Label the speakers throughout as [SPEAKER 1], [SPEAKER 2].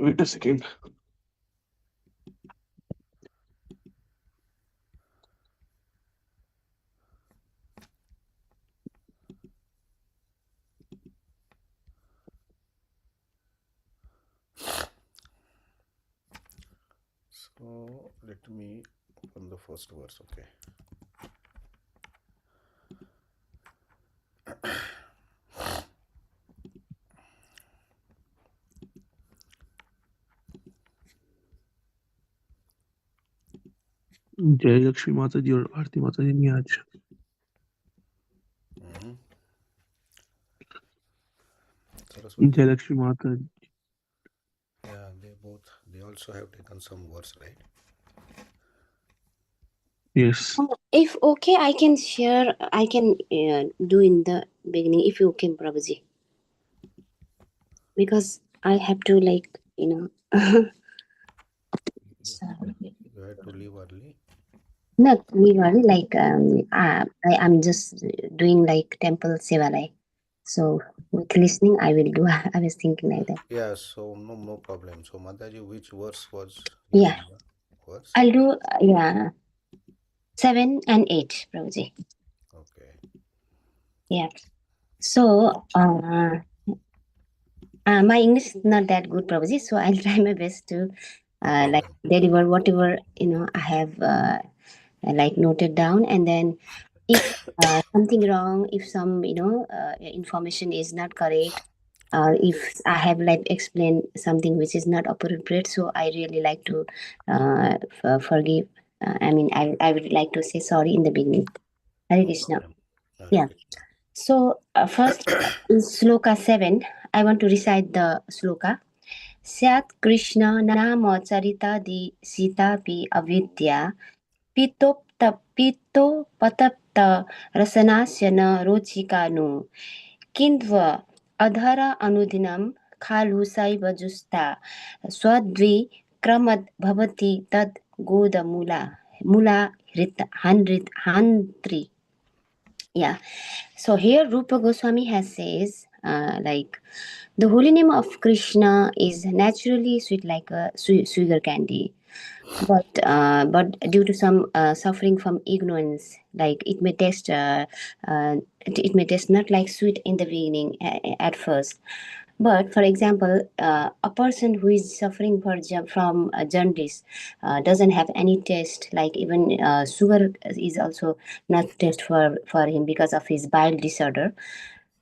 [SPEAKER 1] Wait a second.
[SPEAKER 2] So let me open the first verse. Okay.
[SPEAKER 1] जय लक्ष्मी माता जी और आरती माता जी नहीं आज।
[SPEAKER 2] Saraswati.
[SPEAKER 1] जय लक्ष्मी माता जी।
[SPEAKER 2] Yeah, they also have taken some verse, right?
[SPEAKER 1] Yes.
[SPEAKER 3] If okay, I can share. I can do in the beginning. If you okay, Prabhuji, because I have to Sorry.
[SPEAKER 2] You had to leave early.
[SPEAKER 3] Not really like I'm just doing like temple seva. So with listening, I will do. I was thinking like that.
[SPEAKER 2] Yeah, so no problem. So Mataji, which verse was
[SPEAKER 3] Yeah,
[SPEAKER 2] verse?
[SPEAKER 3] I'll do. 7 and 8, Prabhuji.
[SPEAKER 2] Okay.
[SPEAKER 3] Yeah. So my English is not that good, Prabhuji. So I'll try my best to like deliver whatever I have like noted down, and then if something wrong, if some information is not correct, if I have like explained something which is not appropriate, so I really like to forgive. I would like to say sorry in the beginning. Hare Krishna. Yeah. So first in Sloka 7, I want to recite the Sloka. Syat Krishna nama charita di sita pi avidya pito patapta rasanasya na rochikanu kindva adhara anudinam khalu saiva justa swadvi kramad bhavati tad goda mula hantri. Yeah. So here Rupa Goswami has says like the holy name of Krishna is naturally sweet like a sugar candy, but due to some suffering from ignorance, like it may taste not like sweet in the beginning at first. But for example, a person who is suffering from jaundice doesn't have any taste, like even sugar is also not taste for him because of his bile disorder.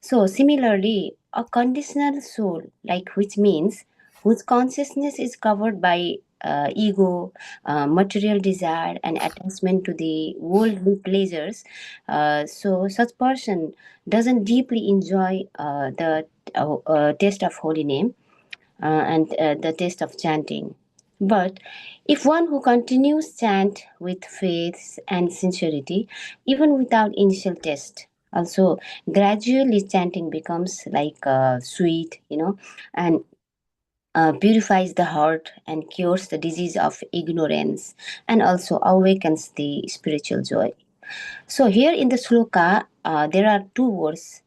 [SPEAKER 3] So similarly, a conditional soul, like which means whose consciousness is covered by ego, material desire, and attachment to the worldly pleasures. So such person doesn't deeply enjoy the taste of holy name and the taste of chanting. But if one who continues chant with faith and sincerity, even without initial test, also gradually chanting becomes like sweet, and purifies the heart and cures the disease of ignorance and also awakens the spiritual joy. So here in the sloka, there are two words,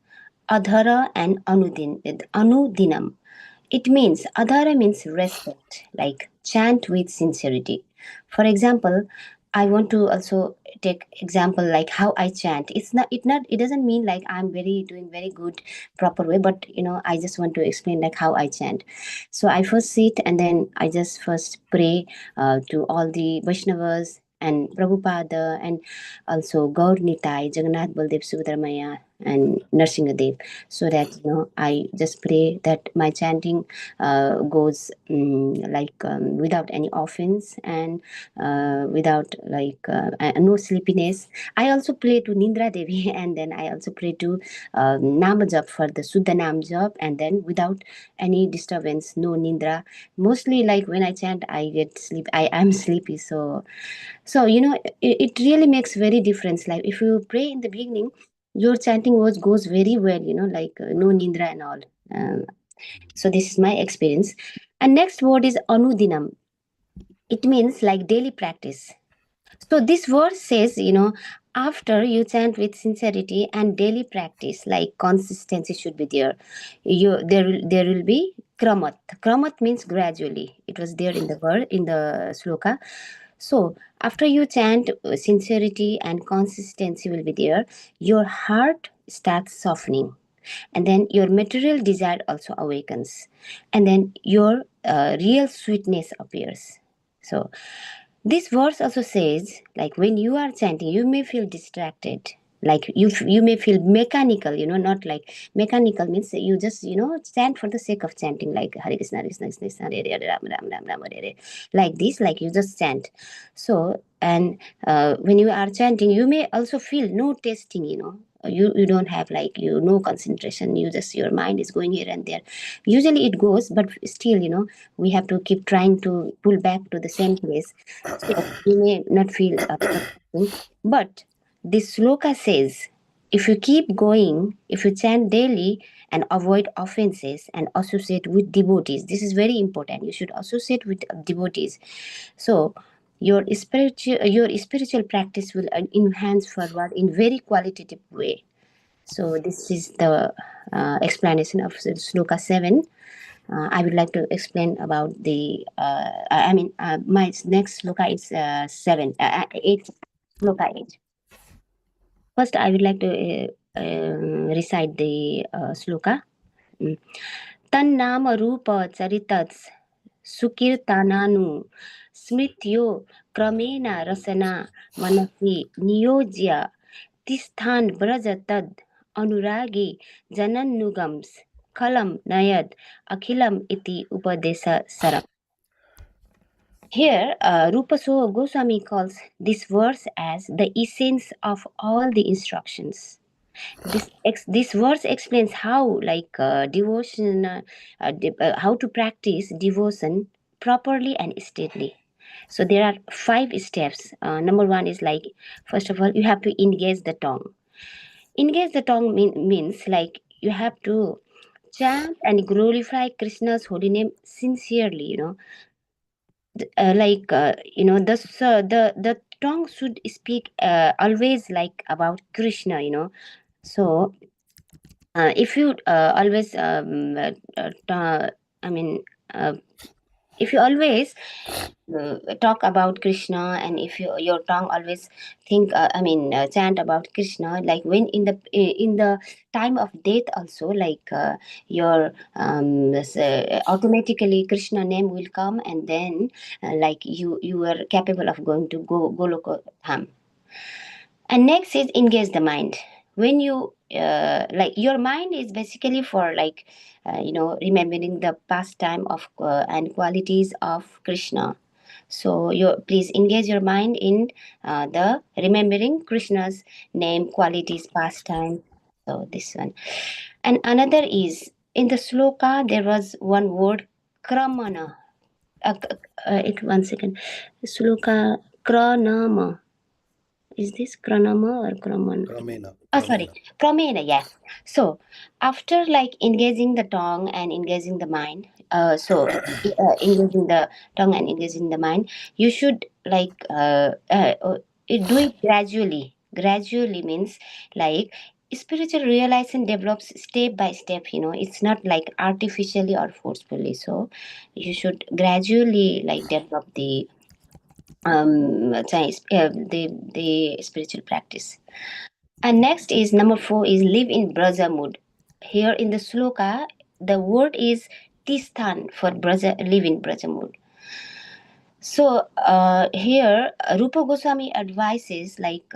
[SPEAKER 3] adhara and anudinam. It means adhara means respect, like chant with sincerity. For example, I want to also take example like how I chant. It doesn't mean like I'm very doing very good proper way, but I just want to explain like how I chant. So I first sit and then I just first pray to all the Vaishnavas and Prabhupada and also Gaur Nitai, Jagannath Baldev Subramaya and Narsingadev, so that I just pray that my chanting goes without any offense and without no sleepiness. I also pray to Nindra Devi and then I also pray to Nama Jap for the Suddha Nam Jap, and then without any disturbance, no Nindra. Mostly like when I chant, I get sleep. I am sleepy, so it really makes very difference. Like if you pray in the beginning, your chanting words goes very well, no nindra and all. So this is my experience. And next word is anudinam. It means like daily practice. So this verse says, after you chant with sincerity and daily practice, like consistency should be there. There will be Kramat. Kramat means gradually. It was there in the word in the sloka. So after you chant, sincerity and consistency will be there. Your heart starts softening, and then your material desire also awakens, and then your real sweetness appears. So this verse also says, like when you are chanting, you may feel distracted. Like you may feel mechanical, not like mechanical means you just chant for the sake of chanting, like Hare Krishna, Hare Krishna, Krishna Krishna, Hare Hare, Ram Ram, Ram Ram, Hare Hare, like this, like you just chant. So and when you are chanting, you may also feel no tasting, you don't have like no concentration. You just your mind is going here and there. Usually it goes, but still we have to keep trying to pull back to the same place. So you may not feel but this sloka says, if you keep going, if you chant daily and avoid offenses and associate with devotees, this is very important. You should associate with devotees. So your spiritual practice will enhance forward in very qualitative way. So this is the explanation of sloka 7. I would like to explain about the. My next sloka is 8. Sloka 8. First, I would like to recite the sloka. Tannama Rupa Charitats Sukirtananu Smrityo Kramena Rasana Manasi Niyojya Tisthan Braja Tad Anuragi Janannugams Kalam Nayad Akhilam Iti Upadesa Saram. Here, Rupa Goswami calls this verse as the essence of all the instructions. This verse explains how devotion, how to practice devotion properly and steadily. So there are 5 steps. Number 1 is like, first of all, you have to engage the tongue. Engage the tongue means like you have to chant and glorify Krishna's holy name sincerely. The tongue should speak always like about Krishna. So if you always I mean if you always talk about Krishna, and if your tongue always think chant about Krishna, like when in the time of death also, like your automatically Krishna name will come, and then like you are capable of going to Goloka Dham. And next is engage the mind. When you like your mind is basically for like remembering the pastime of and qualities of Krishna. So please engage your mind in the remembering Krishna's name, qualities, pastime. So this one. And another is in the sloka there was one word kramana. It 1 second. Sloka kranama. Is this Kranama or Kramana?
[SPEAKER 2] Kramena.
[SPEAKER 3] Oh, sorry, Kramena, yeah. So after like engaging the tongue and engaging the mind, engaging the tongue and engaging the mind, you should like do it gradually. Gradually means like spiritual realization develops step by step. It's not like artificially or forcefully. So you should gradually like develop the the spiritual practice. And next is number 4 is live in braja mood. Here in the sloka the word is tisthan for braja, live in braja mood. So here Rupa Goswami advises like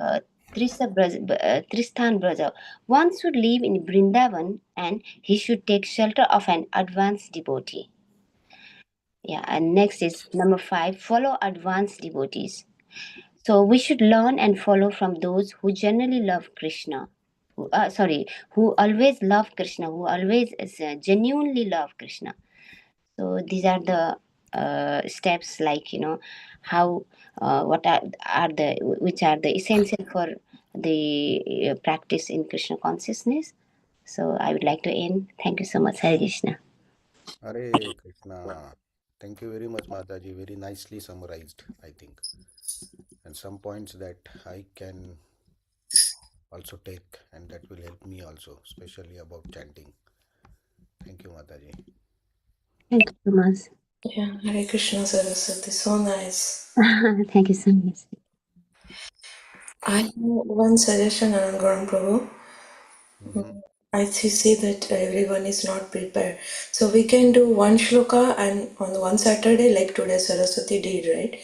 [SPEAKER 3] Tristan Braja. One should live in Brindavan and he should take shelter of an advanced devotee. Yeah, and next is number 5, follow advanced devotees. So we should learn and follow from those who genuinely love Krishna. Who always love Krishna, who always genuinely love Krishna. So these are the steps, like how what are the which are the essential for the practice in Krishna consciousness. So I would like to end. Thank you so much, Hare Krishna.
[SPEAKER 2] Hare Krishna. Thank you very much, Mataji. Very nicely summarized, I think. And some points that I can also take, and that will help me also, especially about chanting. Thank you, Mataji.
[SPEAKER 3] Thank you so much.
[SPEAKER 4] Yeah, Hare Krishna Saraswati, so nice.
[SPEAKER 3] Thank you so much.
[SPEAKER 4] I have one suggestion, Anangaram Prabhu. I see that everyone is not prepared. So we can do one shloka and on one Saturday, like today Saraswati did, right?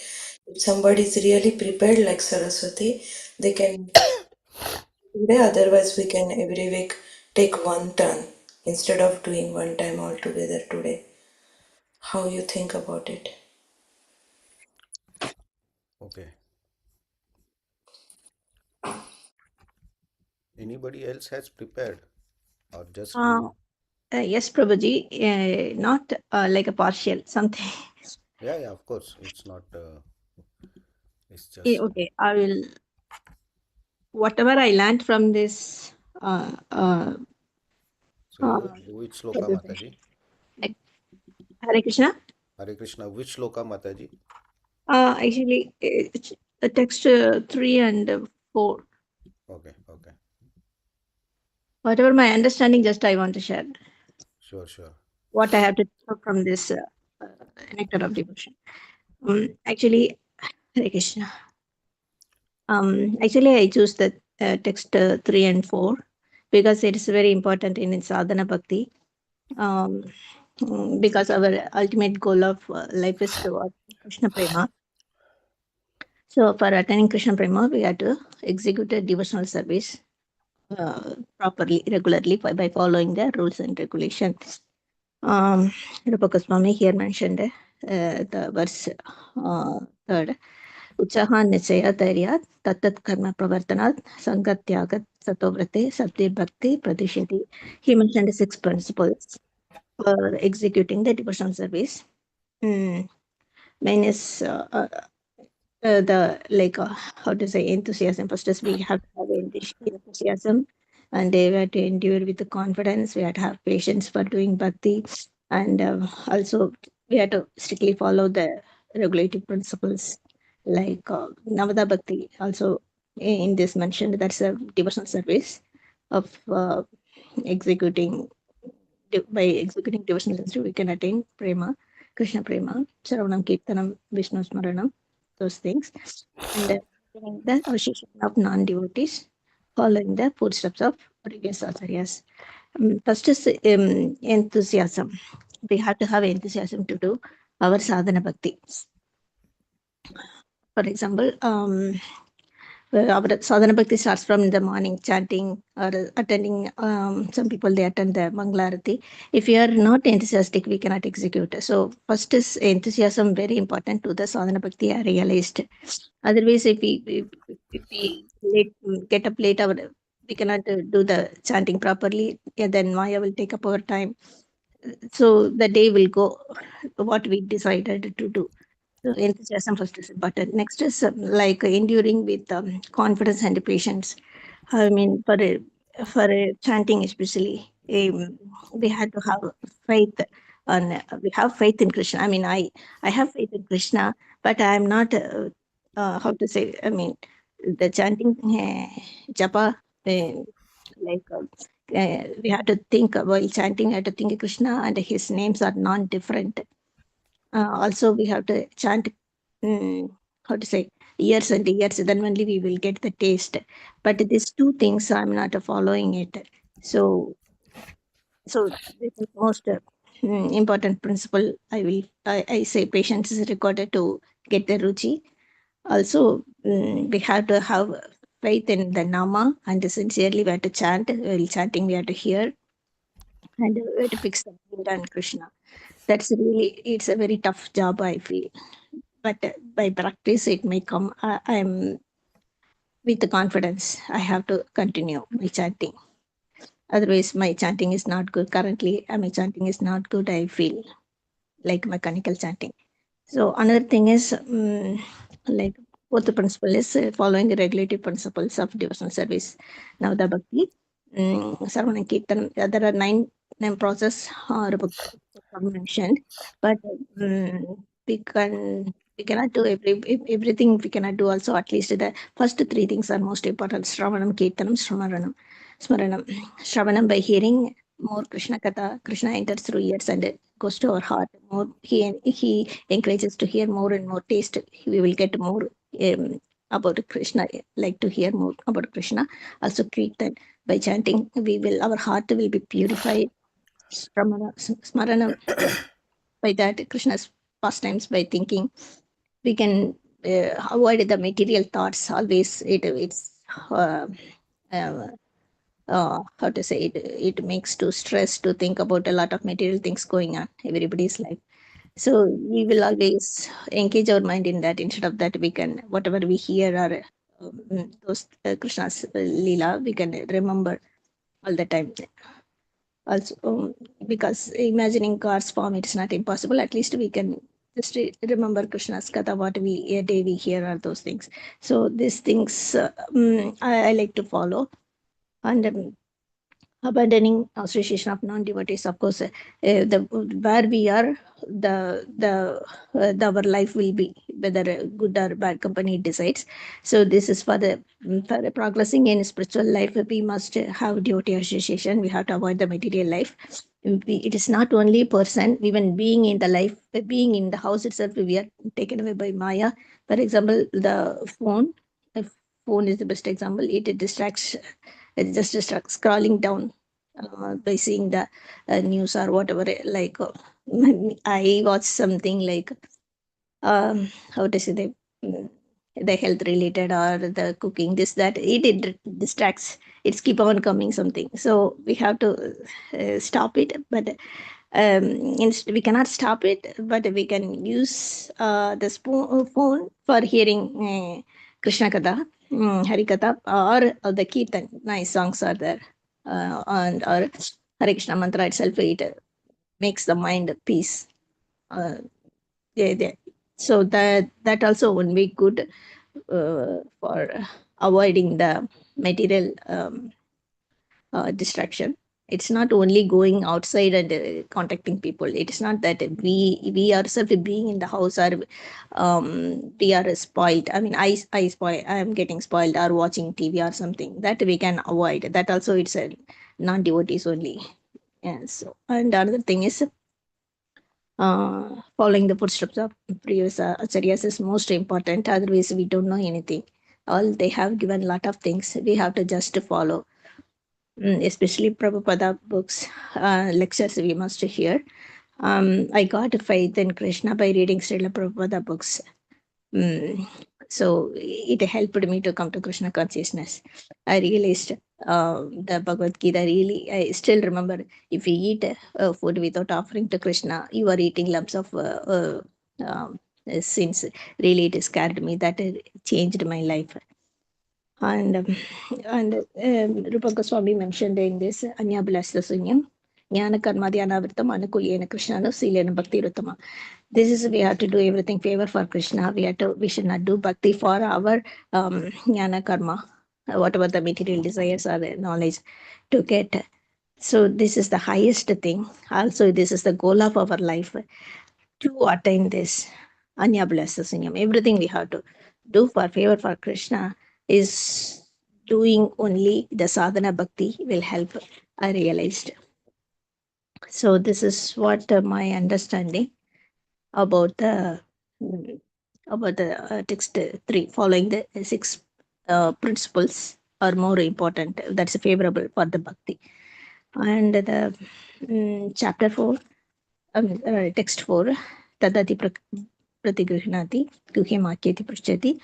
[SPEAKER 4] If somebody is really prepared like Saraswati, they can today, otherwise we can every week take one turn instead of doing one time all together today. How you think about it?
[SPEAKER 2] Okay. Anybody else has prepared or just you?
[SPEAKER 5] Yes, Prabhuji, not like a partial something.
[SPEAKER 2] Yeah, of course. It's not, it's just,
[SPEAKER 5] Okay, I will, whatever I learned from this,
[SPEAKER 2] so which sloka,
[SPEAKER 5] Prabhuji.
[SPEAKER 2] Mataji?
[SPEAKER 5] Like, Hare Krishna.
[SPEAKER 2] Hare Krishna, which sloka, Mataji?
[SPEAKER 5] Actually, it's the text 3 and 4.
[SPEAKER 2] Okay.
[SPEAKER 5] Whatever my understanding, just I want to share
[SPEAKER 2] Sure.
[SPEAKER 5] what I have to take from this nectar of devotion. Actually, Hare Krishna. Actually, I choose the text 3 and 4 because it is very important in sadhana bhakti. Because our ultimate goal of life is to Krishna Prema. So, for attaining Krishna Prema, we have to execute a devotional service properly, regularly by following the rules and regulations. Rupa Goswami here mentioned the verse third. Utsaha Nichaya Dhairya Tatat Karma Pravartanat Sangatyagat Satovrate Sabdi Bhakti Pradishyati. He mentioned 6 principles for executing the devotional service. Main is the how to say enthusiasm. First is we have to have enthusiasm, and we have to endure with the confidence. We have to have patience for doing bhakti, and also we have to strictly follow the regulative principles like Navada Bhakti. Also in this mentioned that's a devotional service of executing by executing devotional service we can attain prema, Krishna Prema, Shravanam, Kirtanam, Vishnu Smaranam, those things. And the association of non-devotees following the footsteps of previous acharyas. First is enthusiasm. We have to have enthusiasm to do our sadhana bhakti. For example, our sadhana bhakti starts from the morning chanting or attending. Some people they attend the Manglarati. If you are not enthusiastic, we cannot execute. So first is enthusiasm very important to the sadhana bhakti. I realized. Otherwise, if we get up late, we cannot do the chanting properly. Yeah, then Maya will take up our time. So the day will go what we decided to do. So enthusiasm first is important. Next is like enduring with confidence and patience. I mean, for a chanting especially, we had to have faith. We have faith in Krishna. I mean, I have faith in Krishna, but I am not. How to say? I mean, the chanting japa. Like we have to think while chanting. We have to think Krishna, and his names are non-different. Also, we have to chant, how to say, years and years, then only we will get the taste. But these two things, I'm not following it. So this is most important principle. I say patience is recorded to get the ruchi. Also, we have to have faith in the nama, and sincerely we have to chant. While chanting, we have to hear, and we have to fix the mind on Krishna. That's really, it's a very tough job, I feel. But by practice, it may come. I'm with the confidence. I have to continue my chanting. Otherwise, my chanting is not good. Currently, my chanting is not good. I feel like mechanical chanting. So another thing is like fourth principle is following the regulative principles of devotional service. Now the bhakti, Sarvana Kirtan, there are nine process mentioned, but we cannot do everything. We cannot do also. At least the first 3 things are most important: Shravanam, Kirtanam, Smaranam. Shravanam by hearing, more Krishna Katha, Krishna enters through ears and it goes to our heart. More he encourages to hear more and more taste. We will get more about Krishna, like to hear more about Krishna. Also Kirtan, by chanting, our heart will be purified. Smarana, by that Krishna's pastimes, by thinking, we can avoid the material thoughts. Always it's how to say it makes too stress to think about a lot of material things going on everybody's life. So we will always engage our mind in that. Instead of that, we can, whatever we hear or those Krishna's Leela, we can remember all the time. Also, because imagining God's form, it's not impossible. At least we can just remember Krishna's Katha, what we a day we hear are those things. So these things I like to follow. And abandoning association of non-devotees, of course, where we are, our life will be, whether good or bad company decides. So this is for progressing in spiritual life. We must have devotee association. We have to avoid the material life. It is not only person, even being in the life, being in the house itself, we are taken away by Maya. For example, the phone. Phone is the best example. It distracts. It just distracts scrolling down by seeing the news or whatever. Like I watched something like how to say the health related or the cooking, this that it distracts. It's keep on coming something. So we have to stop it, but we cannot stop it, but we can use the phone for hearing Krishna Katha, Hari Katha, or the Kirtan. Nice songs are there, and or Hare Krishna mantra itself. It makes the mind peace. Yeah. So that also would be good for avoiding the material distraction. It's not only going outside and contacting people. It's not that we ourselves being in the house or we are spoiled. I mean, I spoil. I am getting spoiled or watching TV or something that we can avoid. That also it's a non-devotees only. And so, and another thing is following the footsteps of previous acharyas is most important. Otherwise, we don't know anything. All they have given a lot of things. We have to just follow. Especially Prabhupada books, lectures we must hear. I got faith in Krishna by reading Srila Prabhupada books. So it helped me to come to Krishna consciousness. I realized the Bhagavad Gita really, I still remember, if you eat food without offering to Krishna, you are eating lumps of sins. Really, it scared me. That changed my life. And Rupa Goswami mentioned in this Anyabhilasa Sunyam, Jnana Karma Dhyanavritam Anukulyena Krishnano Silena Bhakti Ruttama. This is, we have to do everything favor for Krishna. We should not do bhakti for our Jnana Karma, whatever the material desires or the knowledge to get. So this is the highest thing. Also, this is the goal of our life, to attain this Anyabhilasa Sunyam. Everything we have to do for favor for Krishna is doing only the sadhana bhakti will help. I realized. So this is what my understanding about the text 3. Following the 6 principles are more important. That's favorable for the bhakti. And the chapter 4, text 4, Tadati Pratigrihnati Guhyamakyati Prishchati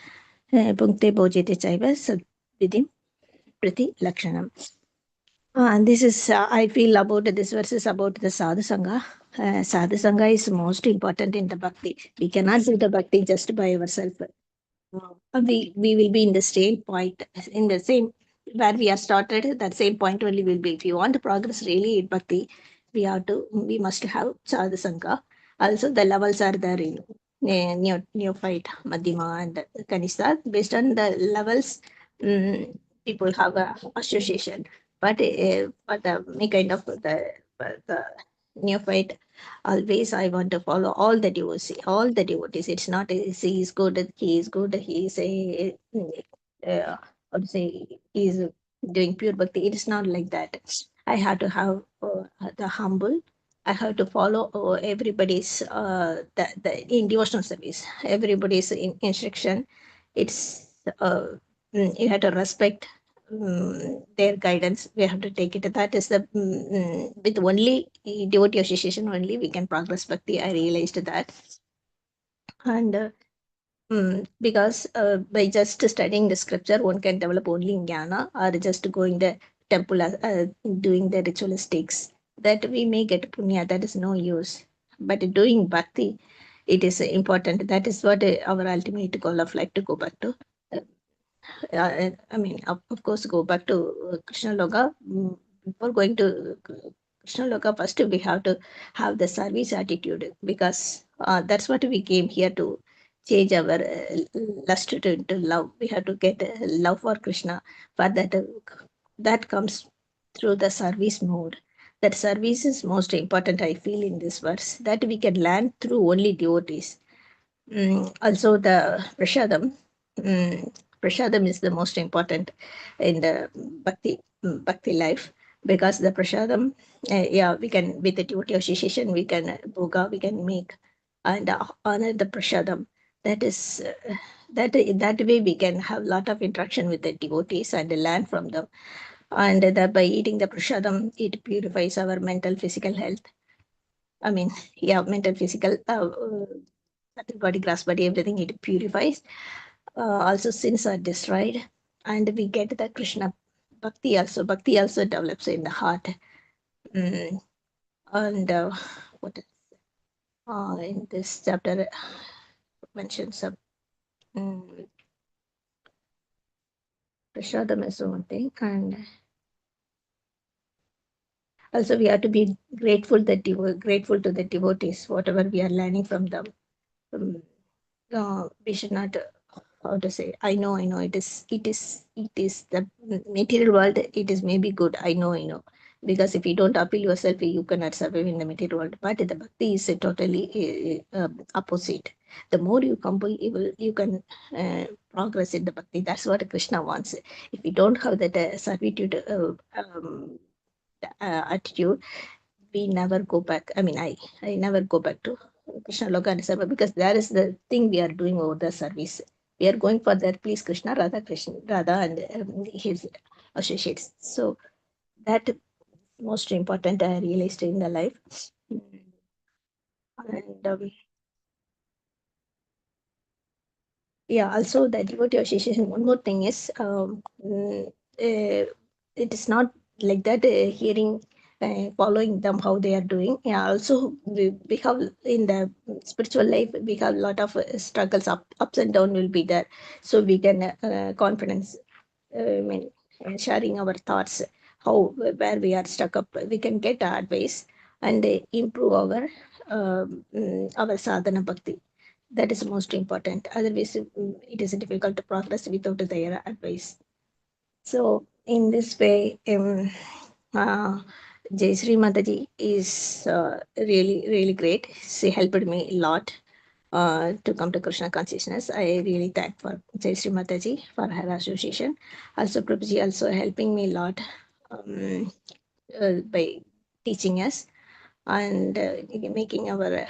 [SPEAKER 5] Punkte Bhojete Chaiva Sadvidim Prati Lakshanam. And this is, I feel about this verse is about the Sadhu Sangha. Sadhu Sangha is most important in the bhakti. We cannot do the bhakti just by ourselves. We will be in the same point, in the same where we are started, that same point only will be. If you want to progress really in bhakti, we must have Sadhu Sangha. Also, the levels are there in neophyte, Madhyama, and Kanishta. Based on the levels, people have a association. But for the kind of the neophyte, always I want to follow all the devotees. It's not he is good, he is good, he is how to say, he is doing pure bhakti. It is not like that. I have to have the humble. I have to follow everybody's in devotional service, everybody's instruction. It's you have to respect their guidance. We have to take it. That is the with only devotee association only we can progress bhakti. I realized that, and because by just studying the scripture, one can develop only jnana, or just going the temple, doing the ritualistics. That we may get punya, that is no use. But doing bhakti, it is important. That is what our ultimate goal of life to go back to. I mean, of course, go back to Krishna Loka. Before going to Krishna Loka, first we have to have the service attitude, because that's what we came here to change our lust to love. We have to get love for Krishna. For that, that comes through the service mode. That service is most important, I feel, in this verse, that we can learn through only devotees. Also, the prasadam. Prasadam is the most important in the bhakti life, because the prasadam, yeah, we can, with the devotee association, we can bhoga, we can make and honor the prasadam. That is that way we can have a lot of interaction with the devotees and learn from them. And that by eating the prasadam, it purifies our mental, physical health. I mean, yeah, mental, physical, subtle body, grass body, everything it purifies. Also, sins are destroyed, and we get the Krishna bhakti also. Bhakti also develops in the heart. Mm, and what in this chapter mentions some Prashadam is one thing, and also we have to be grateful that grateful to the devotees, whatever we are learning from them. Um, we should not how to say, I know it is the material world, it is maybe good, I know, because if you don't appeal yourself, you cannot survive in the material world. But the bhakti is a totally opposite. The more you compel, you can progress in the bhakti. That's what Krishna wants. If you don't have that servitude attitude, we never go back. I mean, I never go back to Krishna Loka and Sarva, because that is the thing we are doing over the service. We are going for that, please Krishna, Radha, and his associates. So that most important I realized in the life. And yeah, also the devotee association. One more thing is, it is not like that. Hearing, following them how they are doing. Yeah, also we have in the spiritual life we have a lot of struggles, ups and down will be there. So we can confidence. I mean, sharing our thoughts, how where we are stuck up, we can get advice and improve our sadhana bhakti. That is most important. Otherwise, it is difficult to progress without their advice. So, in this way, Jayasri Mataji is really, really great. She helped me a lot to come to Krishna consciousness. I really thank for Jayasri Mataji for her association. Also, Prabhuji also helping me a lot by teaching us and making our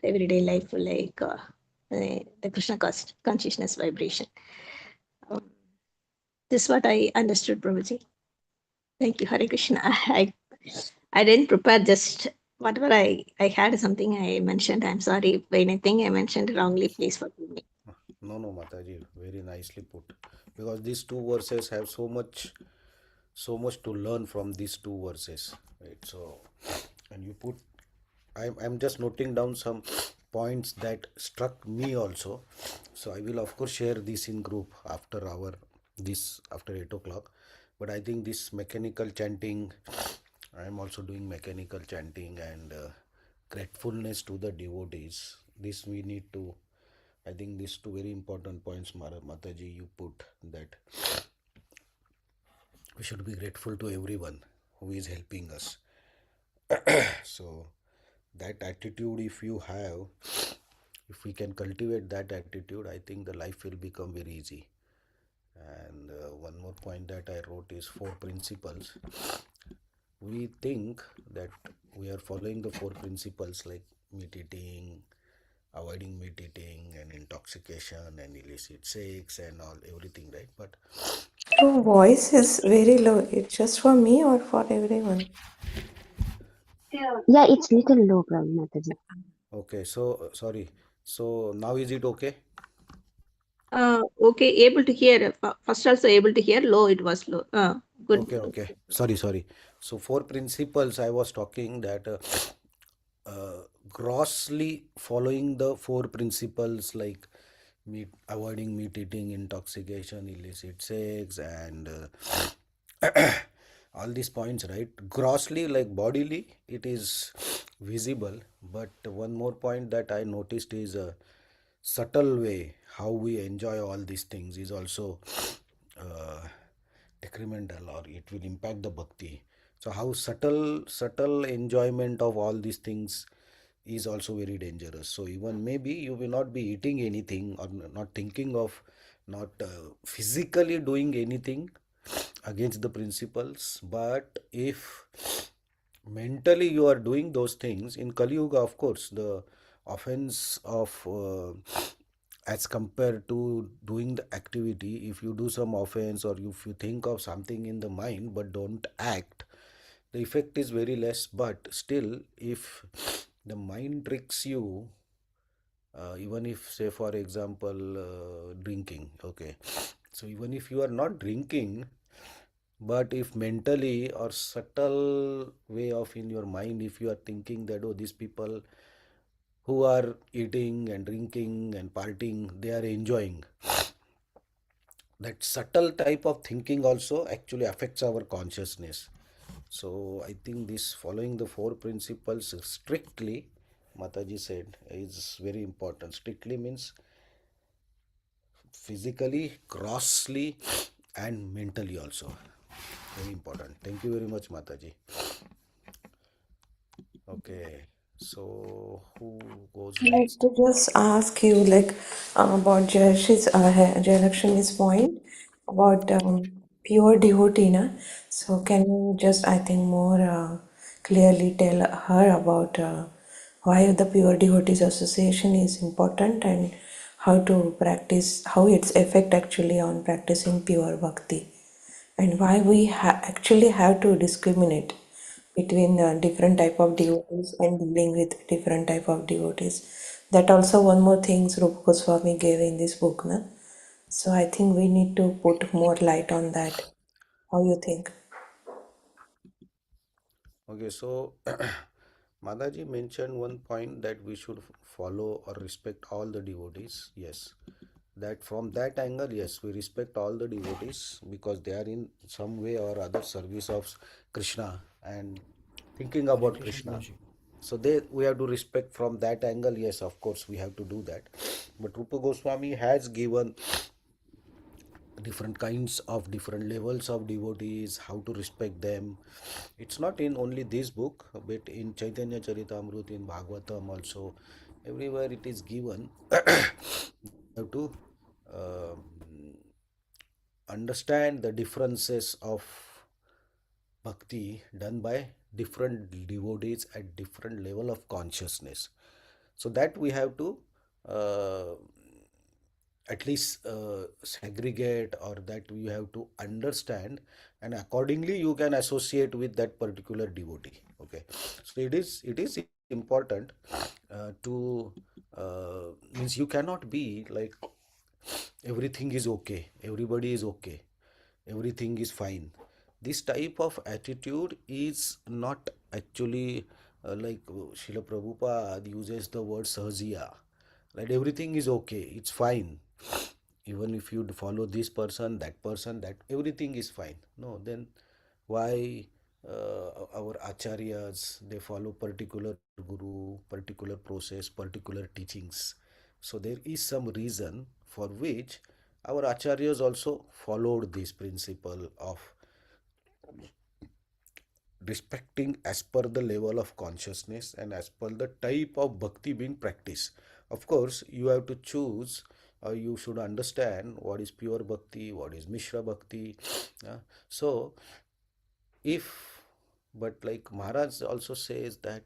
[SPEAKER 5] everyday life like the Krishna consciousness vibration. Um, this is what I understood, Prabhuji. Thank you, Hare Krishna. I didn't prepare, just whatever I had something I mentioned. I'm sorry if anything I mentioned wrongly, please forgive me.
[SPEAKER 2] No, no, Mataji, very nicely put. Because these two verses have so much to learn from these two verses, right? So, and you put, I'm just noting down some points that struck me also. So I will of course share this in group after after 8 o'clock. But I think this mechanical chanting, I'm also doing mechanical chanting and gratefulness to the devotees. This we need to. I think these two very important points, Mataji, you put that we should be grateful to everyone who is helping us. So that attitude, if you have, if we can cultivate that attitude, I think the life will become very easy. And one more point that I wrote is 4 principles. We think that we are following the 4 principles like meat eating, avoiding meat eating, and intoxication, and illicit sex, and all everything, right? But
[SPEAKER 4] Your voice is very low. It's just for me or for everyone?
[SPEAKER 3] Yeah, it's little low, Mataji.
[SPEAKER 2] okay, so sorry. So now is it okay?
[SPEAKER 5] Okay, able to hear. First also able to hear. Low, it was low. Good.
[SPEAKER 2] Okay. Sorry. So 4 principles I was talking that grossly following the 4 principles like avoiding meat eating, intoxication, illicit sex, and all these points, right? Grossly, like bodily, it is visible. But one more point that I noticed is a subtle way how we enjoy all these things is also uh, detrimental, or it will impact the bhakti. So how subtle enjoyment of all these things is also very dangerous. So even maybe you will not be eating anything or not thinking of, not physically doing anything against the principles, but if mentally you are doing those things in Kali Yuga, of course, the offense of as compared to doing the activity, if you do some offense or if you think of something in the mind but don't act, the effect is very less. But still, if the mind tricks you, even if, say for example, drinking, okay, so even if you are not drinking, but if mentally or subtle way of in your mind, if you are thinking that, oh, these people who are eating and drinking and partying, they are enjoying, that subtle type of thinking also actually affects our consciousness. So I think this following the 4 principles strictly, Mataji said, is very important. Strictly means physically, grossly, and mentally also. Very important. Thank you very much, Mataji. Okay, so who goes
[SPEAKER 4] I'd like
[SPEAKER 2] next?
[SPEAKER 4] to just ask you, like, about Jayalakshmi's point about pure devotee, na? So can you just, I think, more clearly tell her about why the Pure Devotees Association is important and how to practice, how its effect actually on practicing pure bhakti, and why we actually have to discriminate between different type of devotees and dealing with different type of devotees. That also one more thing Rupa Goswami gave in this book, na? So I think we need to put more light on that. How you think?
[SPEAKER 2] Okay, so Madaji mentioned one point that we should follow or respect all the devotees. Yes, that from that angle, yes, we respect all the devotees because they are in some way or other service of Krishna and thinking about Krishna. So they we have to respect from that angle. Yes, of course, we have to do that. But Rupa Goswami has given different kinds of different levels of devotees, how to respect them. It's not in only this book, but in Chaitanya Charitamrita, in Bhagavatam also, everywhere it is given. Have to um understand the differences of bhakti done by different devotees at different level of consciousness. So that we have to uh, at least segregate, or that you have to understand, and accordingly you can associate with that particular devotee. Okay, so it is important to means you cannot be like everything is okay, everybody is okay, everything is fine. This type of attitude is not actually Srila Prabhupada uses the word sahajiya, right? Everything is okay, it's fine. Even if you follow this person, that everything is fine. No, then why our acharyas, they follow particular guru, particular process, particular teachings? So there is some reason for which our acharyas also followed this principle of respecting as per the level of consciousness and as per the type of bhakti being practiced. Of course, you have to choose you should understand what is pure bhakti, what is Mishra bhakti. So if, but like Maharaj also says that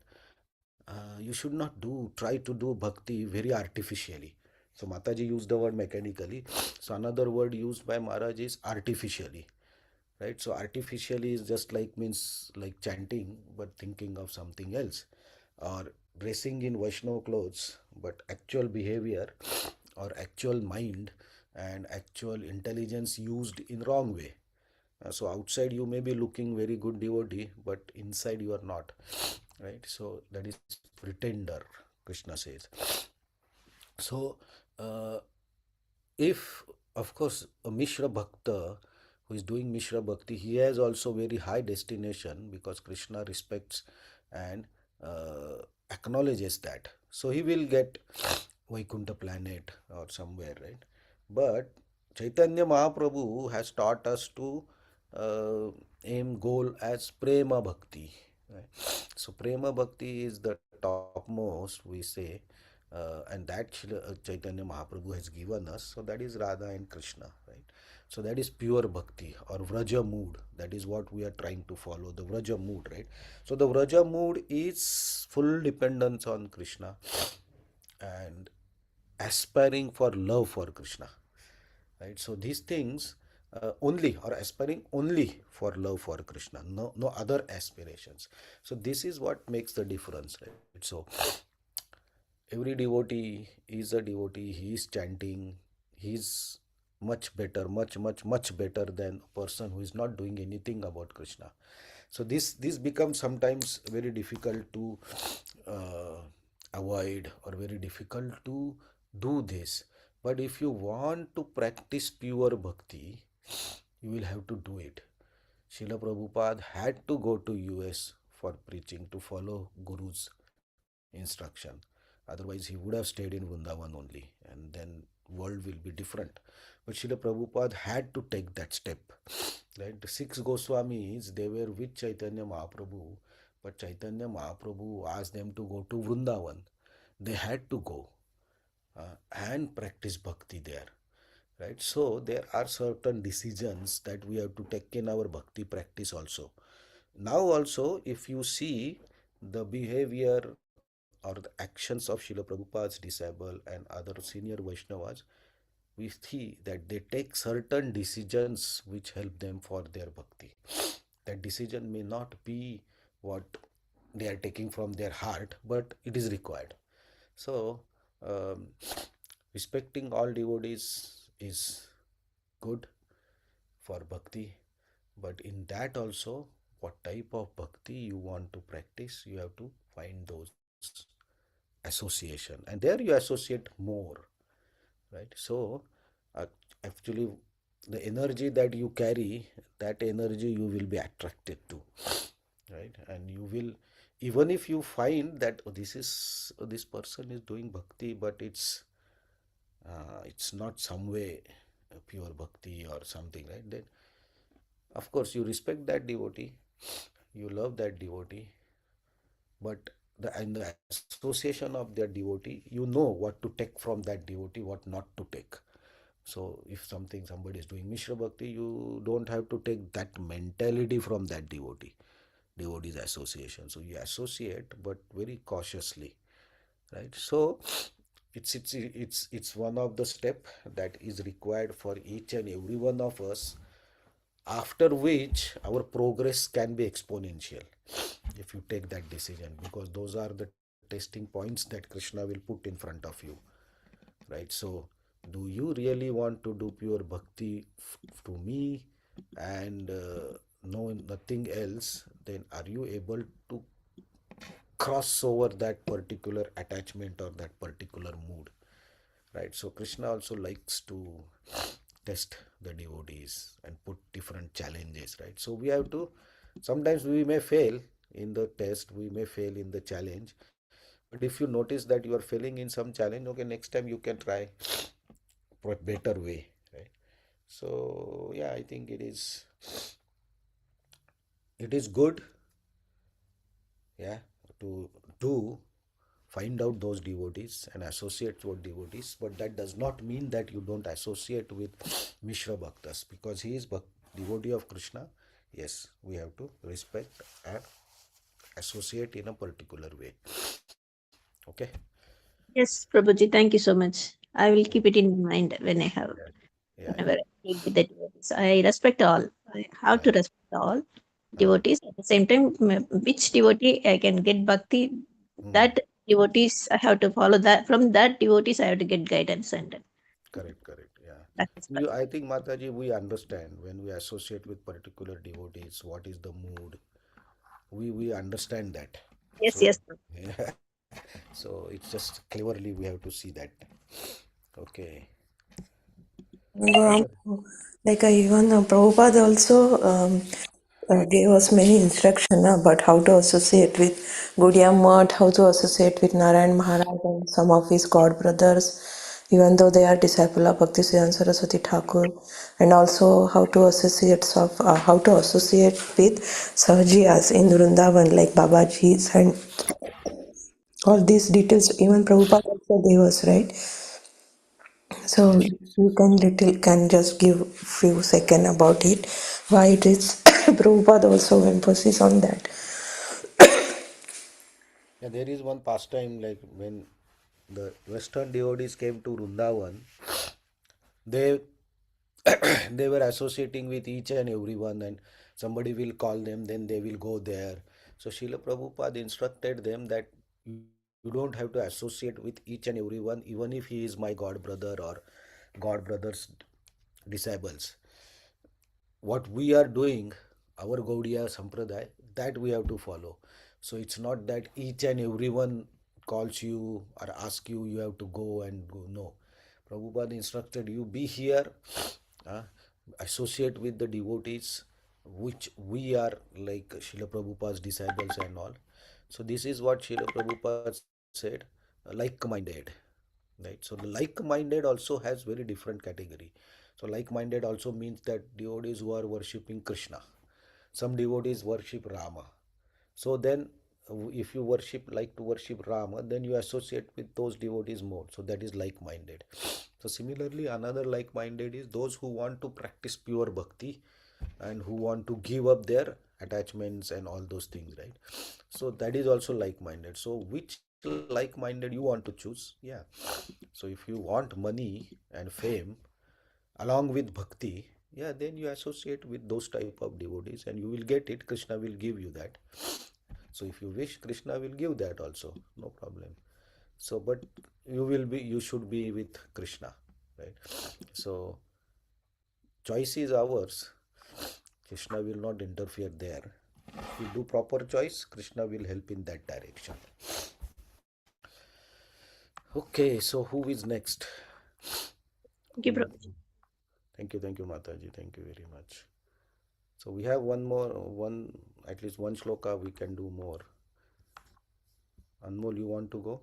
[SPEAKER 2] you should not try to do bhakti very artificially. So Mataji used the word mechanically. So another word used by Maharaj is artificially, right? So artificially is just like means like chanting but thinking of something else, or dressing in Vaishnava clothes but actual behavior or actual mind and actual intelligence used in wrong way. So outside you may be looking very good devotee, but inside you are not, right? So that is pretender, Krishna says. So if, of course, a Mishra Bhakta who is doing Mishra Bhakti, he has also very high destination because Krishna respects and acknowledges that. So he will get Vaikuntha planet or somewhere, right? But Chaitanya Mahaprabhu has taught us to aim goal as Prema Bhakti. Right? So Prema Bhakti is the topmost, we say, and that Chaitanya Mahaprabhu has given us. So that is Radha and Krishna, right? So that is pure bhakti or Vraja mood. That is what we are trying to follow, the Vraja mood, right? So the Vraja mood is full dependence on Krishna and aspiring for love for Krishna, right? So these things only, or aspiring only for love for Krishna, no other aspirations. So this is what makes the difference, right? So every devotee is a devotee, he is chanting, he is much better, much better than a person who is not doing anything about Krishna. So this becomes sometimes very difficult to uh, avoid, or very difficult to do this. But if you want to practice pure bhakti, you will have to do it. Srila Prabhupada had to go to US for preaching, to follow Guru's instruction. Otherwise, he would have stayed in Vrindavan only, and then world will be different. But Srila Prabhupada had to take that step. Right? The six Goswamis, they were with Chaitanya Mahaprabhu, but Chaitanya Mahaprabhu asked them to go to Vrindavan. They had to go and practice bhakti there. Right? So there are certain decisions that we have to take in our bhakti practice also. Now also, if you see the behavior or the actions of Srila Prabhupada's disciple and other senior Vaishnavas, we see that they take certain decisions which help them for their bhakti. That decision may not be what they are taking from their heart, but it is required. So, um, respecting all devotees is good for bhakti, but in that also, what type of bhakti you want to practice, you have to find those association, and there you associate more, right? So actually the energy that you carry, that energy you will be attracted to, right? And you will, even if you find that this person is doing bhakti, but it's not some way pure bhakti or something, right? Then of course you respect that devotee, you love that devotee, but in the association of their devotee, you know what to take from that devotee, what not to take. So if somebody is doing Mishra Bhakti, you don't have to take that mentality from that devotee's association. So you associate, but very cautiously, right? So it's one of the step that is required for each and every one of us, after which our progress can be exponential if you take that decision, because those are the testing points that Krishna will put in front of you, right? So do you really want to do pure bhakti to me and know nothing else? Then are you able to cross over that particular attachment or that particular mood, right? So Krishna also likes to test the devotees and put different challenges, right? So we have to, sometimes we may fail in the test, we may fail in the challenge, but if you notice that you are failing in some challenge, okay, next time you can try for a better way, right? So yeah, I think it is good, yeah, to do find out those devotees and associate with devotees, but that does not mean that you don't associate with Mishra Bhaktas because he is devotee of Krishna. Yes, we have to respect and associate in a particular way. Okay.
[SPEAKER 5] Yes, Prabhuji, thank you so much. I will keep it in mind when I have,
[SPEAKER 2] Yeah,
[SPEAKER 5] whenever I speak with the devotees. I respect all. I have to respect all devotees. At the same time, which devotee I can get bhakti, that devotees I have to follow that. From that devotees, I have to get guidance and
[SPEAKER 2] correct. Yeah.
[SPEAKER 5] practice.
[SPEAKER 2] I think Mataji, we understand when we associate with particular devotees, what is the mood. We understand that.
[SPEAKER 5] Yes,
[SPEAKER 2] So
[SPEAKER 5] yes.
[SPEAKER 2] yeah. So it's just cleverly we have to see that. Okay.
[SPEAKER 4] Gaurang Prabhu, like even Prabhupada also gave us many instruction about how to associate with Gaudiya Math, how to associate with Narayan Maharaj and some of his god brothers, even though they are disciple of Bhaktisiddhanta Saraswati Thakur, and also how to associate with Sahajiyas in Vrindavan like Babajis and all these details. Even Prabhupada also gave us, right? So
[SPEAKER 2] Yes.
[SPEAKER 4] you can just give few second about it. Why it is Prabhupada also emphasis on that.
[SPEAKER 2] Yeah, there is one pastime like when the Western devotees came to Vrindavan, they they were associating with each and everyone, and somebody will call them, then they will go there. So Srila Prabhupada instructed them that you don't have to associate with each and everyone, even if he is my god brother or god brother's disciples. What we are doing, our Gaudiya Sampradaya, that we have to follow. So it's not that each and everyone calls you or ask you, you have to go and go. No. Prabhupada instructed you be here, uh, associate with the devotees, which we are like Srila Prabhupada's disciples and all. So this is what Srila Prabhupada said, like-minded. Right, so the like-minded also has very different category. So like-minded also means that devotees who are worshipping Krishna, some devotees worship Rama. So then if you like to worship Rama, then you associate with those devotees more, so that is like-minded. So similarly, another like-minded is those who want to practice pure bhakti and who want to give up their attachments and all those things, right? So that is also like-minded. So which like-minded you want to choose? Yeah. So if you want money and fame along with bhakti, yeah, then you associate with those type of devotees and you will get it. Krishna will give you that. So if you wish, Krishna will give that also, no problem. So but you should be with Krishna, right? So choice is ours. Krishna will not interfere there. If you do proper choice, Krishna will help in that direction. Okay, so who is next?
[SPEAKER 5] Thank you, Prabhuji.
[SPEAKER 2] Thank you, Mataji. Thank you very much. So we have at least one shloka we can do more. Anmol, you want to go?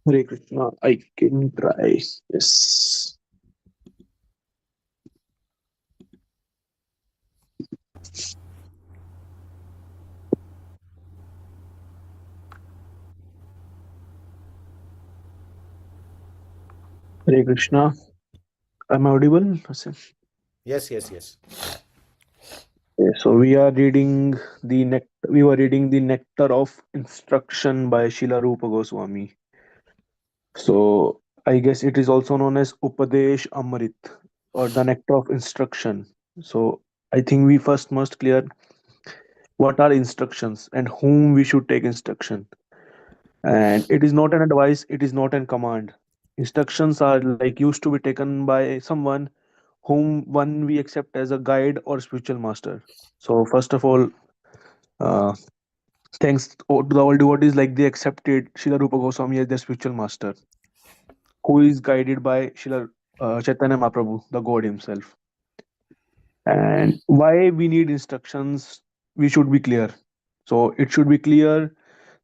[SPEAKER 1] Hare Krishna. I can try. Yes. Hare Krishna. Am I audible?
[SPEAKER 2] Yes.
[SPEAKER 1] So we are reading we were reading the Nectar of Instruction by Srila Rupa Goswami. So I guess it is also known as Upadesh Amrit or the Nectar of Instruction. So I think we first must clear what are instructions and whom we should take instruction. And it is not an advice, it is not a command. Instructions are like used to be taken by someone whom one we accept as a guide or spiritual master. So first of all, uh, thanks to the all devotees, like they accepted Srila Rupa Goswami as their spiritual master, who is guided by Srila Chaitanya Mahaprabhu, the God himself. And why we need instructions, we should be clear. So it should be clear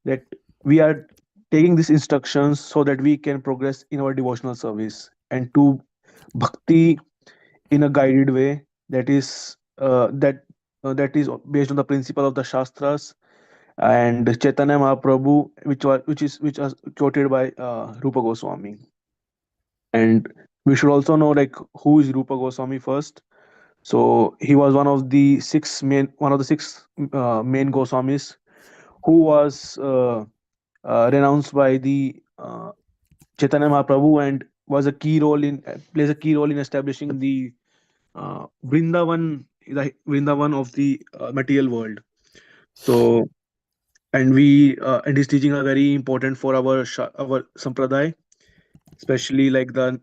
[SPEAKER 1] that we are taking these instructions so that we can progress in our devotional service and to bhakti in a guided way that is that is based on the principle of the shastras and Chaitanya Mahaprabhu, which was quoted by Rupa Goswami. And we should also know like who is Rupa Goswami first. So he was one of the six main Goswamis who was renounced by the Chaitanya Mahaprabhu and plays a key role in establishing the Vrindavan of the material world. So and his teaching are very important for our sampradaya, especially like and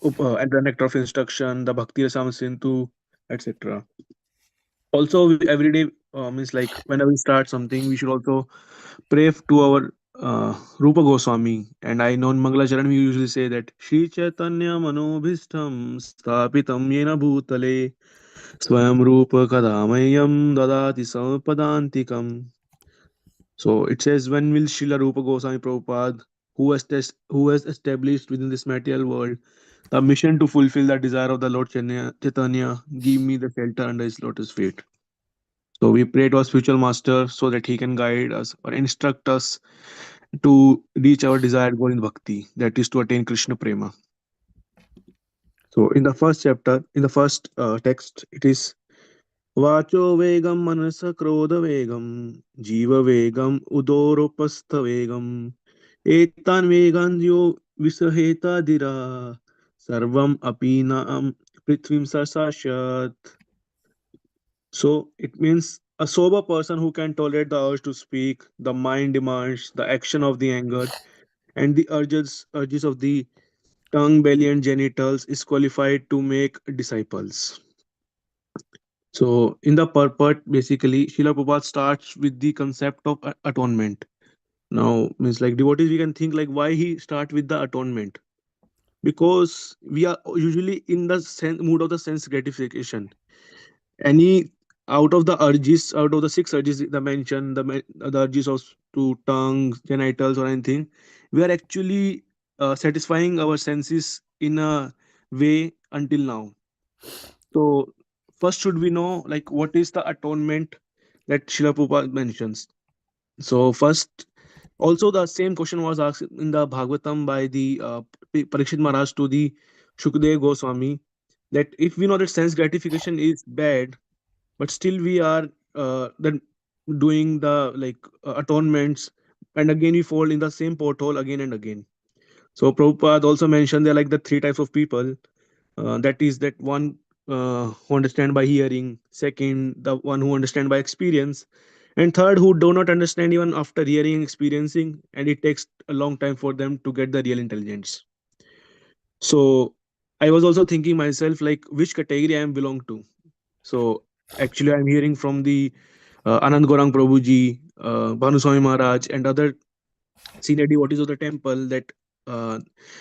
[SPEAKER 1] the nectar of instruction, the Bhakti Rasamrita Sindhu, etc. Also, every day means like whenever we start something, we should also pray to our Rupa Goswami. And I know in Mangala we usually say that Shri Chaitanya Manobhishtam Sthapitam Yena Bhutale Swayam Rupa Kadamayam Dadati Sampadantikam. So it says, when will Srila Rupa Goswami Prabhupada, who has established within this material world the mission to fulfill the desire of the Lord Chaitanya, give me the shelter under his lotus feet. So we pray to our spiritual master so that he can guide us or instruct us to reach our desired goal in bhakti, that is to attain Krishna Prema. So in the first text, it is Vacho vegam manasa krodha vegam jiva vegam udoropastha vegam etan vegan yo visaheta dira sarvam apinam prithvim sasashat. So it means a sober person who can tolerate the urge to speak, the mind demands, the action of the anger, and the urges of the tongue, belly, and genitals is qualified to make disciples. So in the purport, basically, Srila Prabhupada starts with the concept of atonement. Now, means like devotees, we can think like why he start with the atonement, because we are usually in the mood of the sense gratification. Any out of the six urges that mentioned, the urges of to tongue, genitals, or anything, we are actually satisfying our senses in a way until now. So first should we know like what is the atonement that Srila Prabhupada mentions. So first, also the same question was asked in the Bhagavatam by the Parikshit Maharaj to the Shukdev Goswami, that if we know that sense gratification is bad, but still we are then doing the atonements, and again we fall in the same pothole again and again. So Prabhupada also mentioned there are like the three types of people. That is that one who understand by hearing, second the one who understand by experience, and third who do not understand even after hearing and experiencing, and it takes a long time for them to get the real intelligence. So I was also thinking myself like which category I am belong to. So actually I'm hearing from the Anand Gorang Prabhuji, Bhanuswami Maharaj, and other senior devotees of the temple that uh,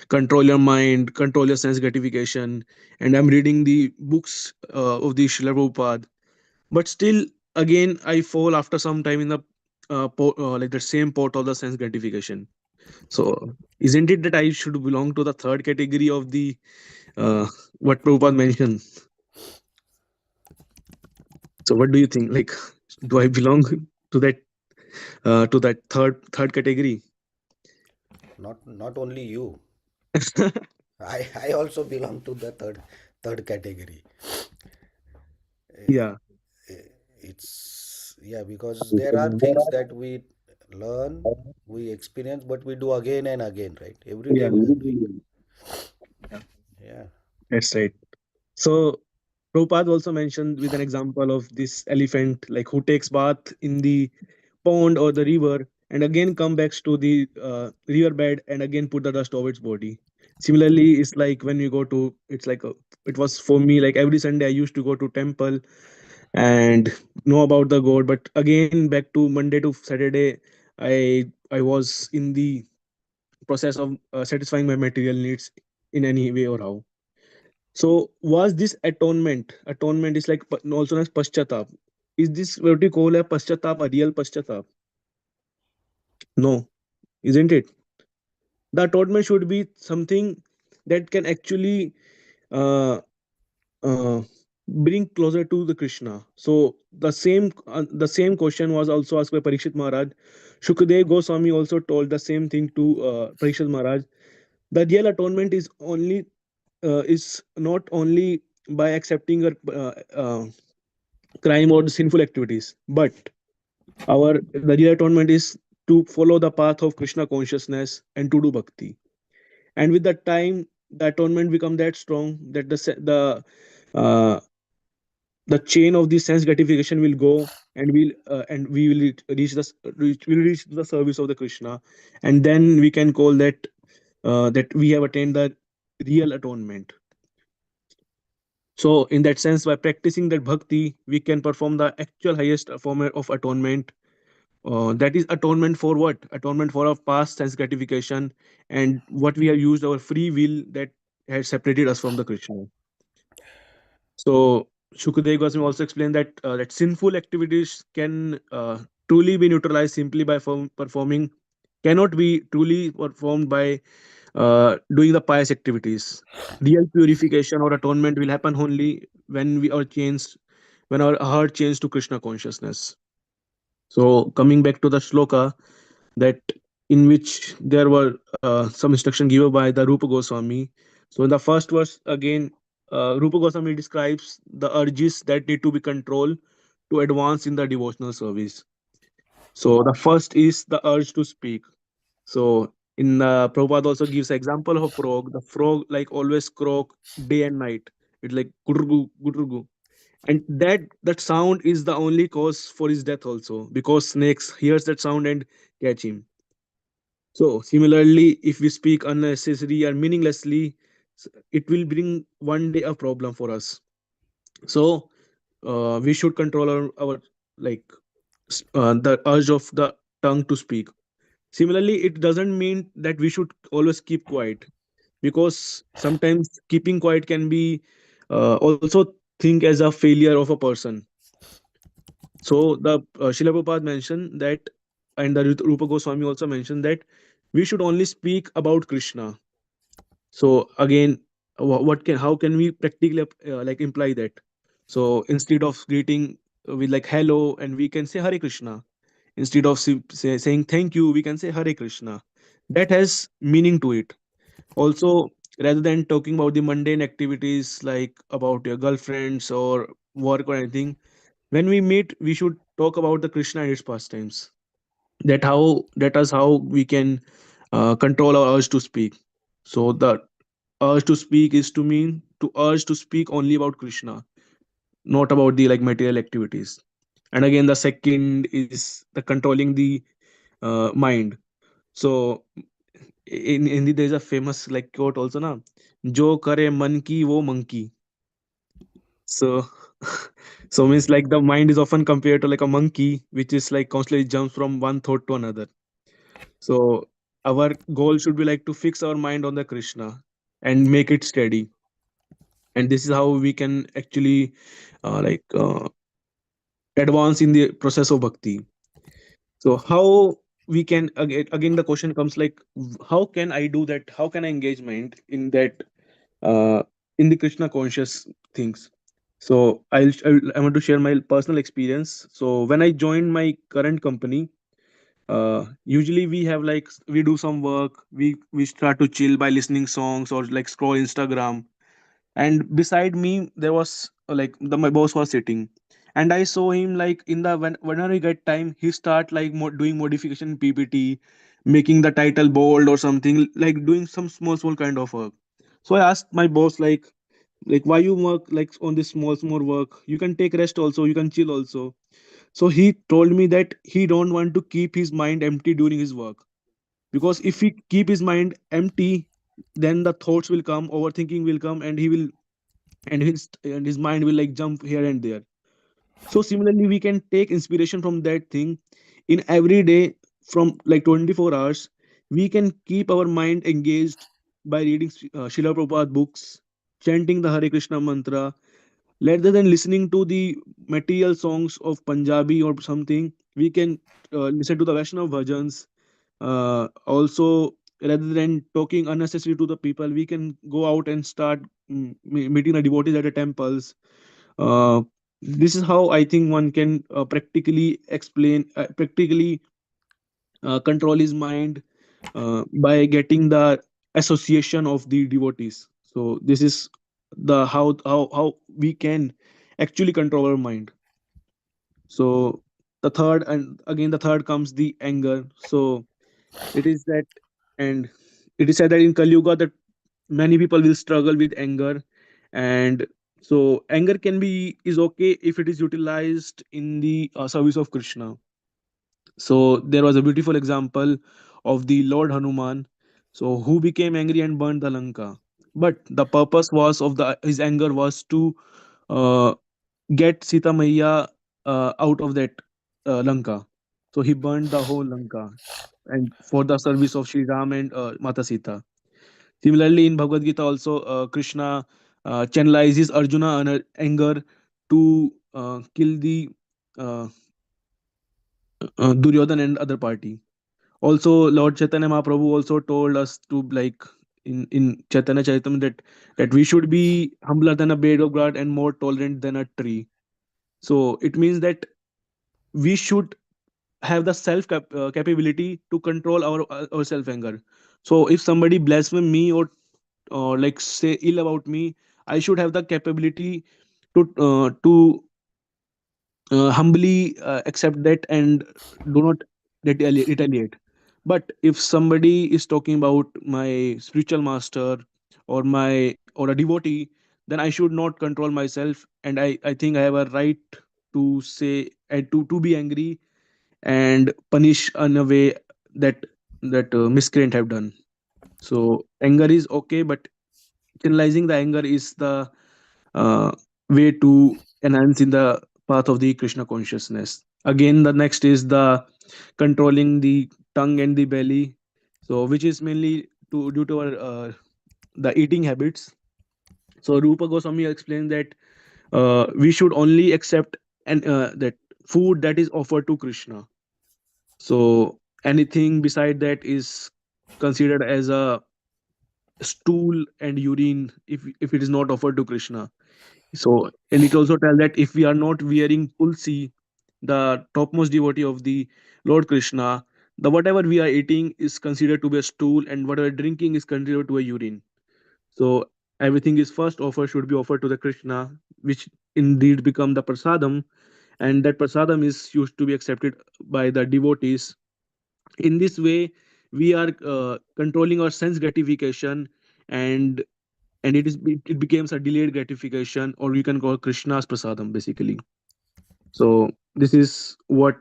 [SPEAKER 1] control your mind, control your sense gratification. And I'm reading the books of the Srila Prabhupada. But still, again, I fall after some time in the like the same pot of the sense gratification. So isn't it that I should belong to the third category of the what Prabhupada mentioned? So what do you think? Like, do I belong to that third category?
[SPEAKER 2] Not only you. I also belong to the third category.
[SPEAKER 1] Yeah.
[SPEAKER 2] Eh, It's yeah, because there are things that we learn, we experience, but we do again and again, right? Every day
[SPEAKER 1] Yeah.
[SPEAKER 2] we are doing. Yeah.
[SPEAKER 1] That's right. So Prabhupada also mentioned with an example of this elephant, like who takes bath in the pond or the river and again come back to the river bed and again put the dust over its body. Similarly, it's like when you go to, it was for me like every Sunday I used to go to temple and know about the God, but again back to Monday to Saturday, I was in the process of satisfying my material needs in any way or how. So was this atonement? Atonement is like also known as paschatap. Is this what you call a paschatap, a real paschatap? No, isn't it? The atonement should be something that can actually uh, uh, bring closer to the Krishna. So the same question was also asked by Parikshit Maharaj. Shukadev Goswami also told the same thing to Parikshit Maharaj. The real atonement is not only by accepting your crime or sinful activities, but our the real atonement is to follow the path of Krishna consciousness and to do bhakti. And with the time, the atonement become that strong that uh, the chain of the sense gratification will go, and we will reach the service of the Krishna, and then we can call that we have attained the real atonement. So in that sense, by practicing that bhakti, we can perform the actual highest form of atonement. That is atonement for what? Atonement for our past sense gratification and what we have used our free will that has separated us from the Krishna. So Shukadev Goswami also explained that sinful activities can truly be neutralized simply by performing, cannot be truly performed by doing the pious activities. Real purification or atonement will happen only when we are changed, when our heart changed to Krishna consciousness. So coming back to the shloka, that in which there were some instruction given by the Rupa Goswami. So in the first verse again, Rupa Goswami describes the urges that need to be controlled to advance in the devotional service. So the first is the urge to speak. So in Prabhupada also gives example of a frog. The frog like always croak day and night. It's like gurgu gurgu, and that sound is the only cause for his death also, because snakes hears that sound and catch him. So similarly, if we speak unnecessary or meaninglessly, it will bring one day a problem for us. So we should control our like the urge of the tongue to speak. Similarly, it doesn't mean that we should always keep quiet, because sometimes keeping quiet can be also think as a failure of a person. So the Srila Prabhupada mentioned that, and the Rupa Goswami also mentioned that we should only speak about Krishna. So again, what can how can we practically like imply that? So instead of greeting with like hello, and we can say Hare Krishna. Instead of saying thank you, we can say Hare Krishna. That has meaning to it. Also, rather than talking about the mundane activities like about your girlfriends or work or anything, when we meet, we should talk about the Krishna and its pastimes. That is how we can control our urge to speak. So the urge to speak is to mean to urge to speak only about Krishna, not about the like material activities. And again, the second is the controlling the mind. So in Hindi, there's a famous like quote also, na, "Jo kare man ki wo monkey." So, so means like the mind is often compared to like a monkey, which is like constantly jumps from one thought to another. So our goal should be like to fix our mind on the Krishna and make it steady. And this is how we can actually like advance in the process of bhakti. So how we can again the question comes like, how can I do that? How can I engage mind in that uh, in the Krishna conscious things? So I want to share my personal experience. So when I joined my current company, usually we have like we do some work, we start to chill by listening songs or like scroll Instagram, and beside me there was my boss was sitting, and I saw him like whenever he get time he start like doing modification in PPT, making the title bold or something, like doing some small kind of work. So I asked my boss like why you work like on this small work, you can take rest also, you can chill also. So he told me that he don't want to keep his mind empty during his work, because if he keep his mind empty, then the thoughts will come, overthinking will come, and his mind will like jump here and there. So similarly, we can take inspiration from that thing in every day from like 24 hours. We can keep our mind engaged by reading Srila Prabhupada books, chanting the Hare Krishna mantra, rather than listening to the material songs of Punjabi or something. We can listen to the Vaishnav bhajans. Also, rather than talking unnecessary to the people, we can go out and start meeting the devotees at the temples. uh, this is how I think one can practically control his mind by getting the association of the devotees. So this is the how we can actually control our mind. So the third, and again the third comes the anger. So it is that, and it is said that in Kali Yuga that many people will struggle with anger. And so anger can be is okay if it is utilized in the service of Krishna. So there was a beautiful example of the Lord Hanuman, so who became angry and burned the Lanka. But the purpose was of the his anger was to uh, get Sita Maiya out of that Lanka. So he burned the whole Lanka, and for the service of Sri Ram and Mata Sita. Similarly, in Bhagavad Gita also, Krishna channelizes Arjuna anger to kill the uh, Duryodhan and other party. Also, Lord Chaitanya Mahaprabhu also told us to, like, in Chaitanya Charitamrita, that we should be humbler than a blade of grass and more tolerant than a tree. So it means that we should have the capability to control our self anger. So if somebody blaspheme me or like say ill about me, I should have the capability to humbly accept that and do not retaliate. But if somebody is talking about my spiritual master or a devotee, then I should not control myself, and I think I have a right to say to be angry and punish in a way that miscreant have done. So anger is okay, but channelizing the anger is the uh, way to enhance in the path of the Krishna consciousness. Again, the next is the controlling the tongue and the belly. So which is mainly due to our the eating habits. So Rupa Goswami explained that we should only accept and that food that is offered to Krishna. So anything beside that is considered as a stool and urine if it is not offered to Krishna. So, and it also tells that if we are not wearing tulsi, the topmost devotee of the Lord Krishna, the whatever we are eating is considered to be a stool, and whatever drinking is considered to a urine. So everything is first offer should be offered to the Krishna, which indeed become the prasadam, and that prasadam is used to be accepted by the devotees. In this way, we are controlling our sense gratification, and it becomes a delayed gratification, or you can call Krishna's prasadam basically. So this is what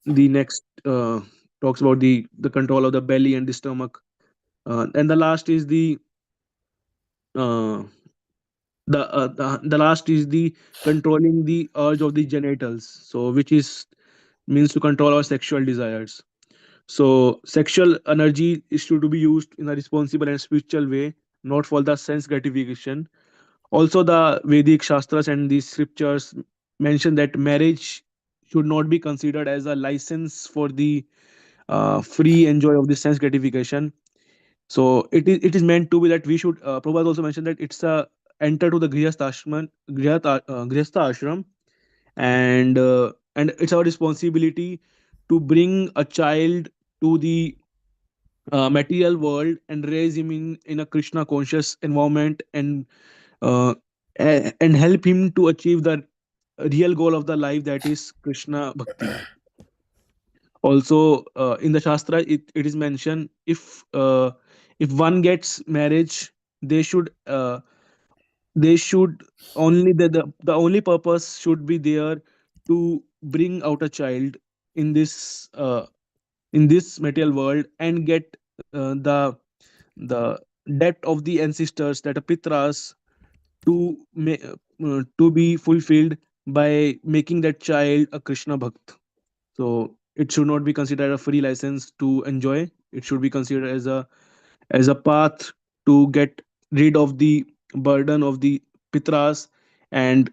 [SPEAKER 1] the next talks about the control of the belly and the stomach, and the last is uh, the last is the controlling the urge of the genitals. So which is means to control our sexual desires. So sexual energy is to be used in a responsible and spiritual way, not for the sense gratification. Also, the Vedic Shastras and the scriptures mention that marriage should not be considered as a license for the free enjoy of the sense gratification. So it is meant to be that we should. Prabhupada also mentioned that it's a enter to the grihastha ashram, and it's our responsibility to bring a child to the material world and raise him in a Krishna conscious environment, uh, and help him to achieve the real goal of the life, that is Krishna bhakti. Also, in the Shastra, it is mentioned if one gets marriage, they should uh, they should only the only purpose should be there to bring out a child in this material world and get the debt of the ancestors, that are pitras, to be fulfilled by making that child a Krishna bhakt. So it should not be considered a free license to enjoy. It should be considered as a path to get rid of the burden of the pitras and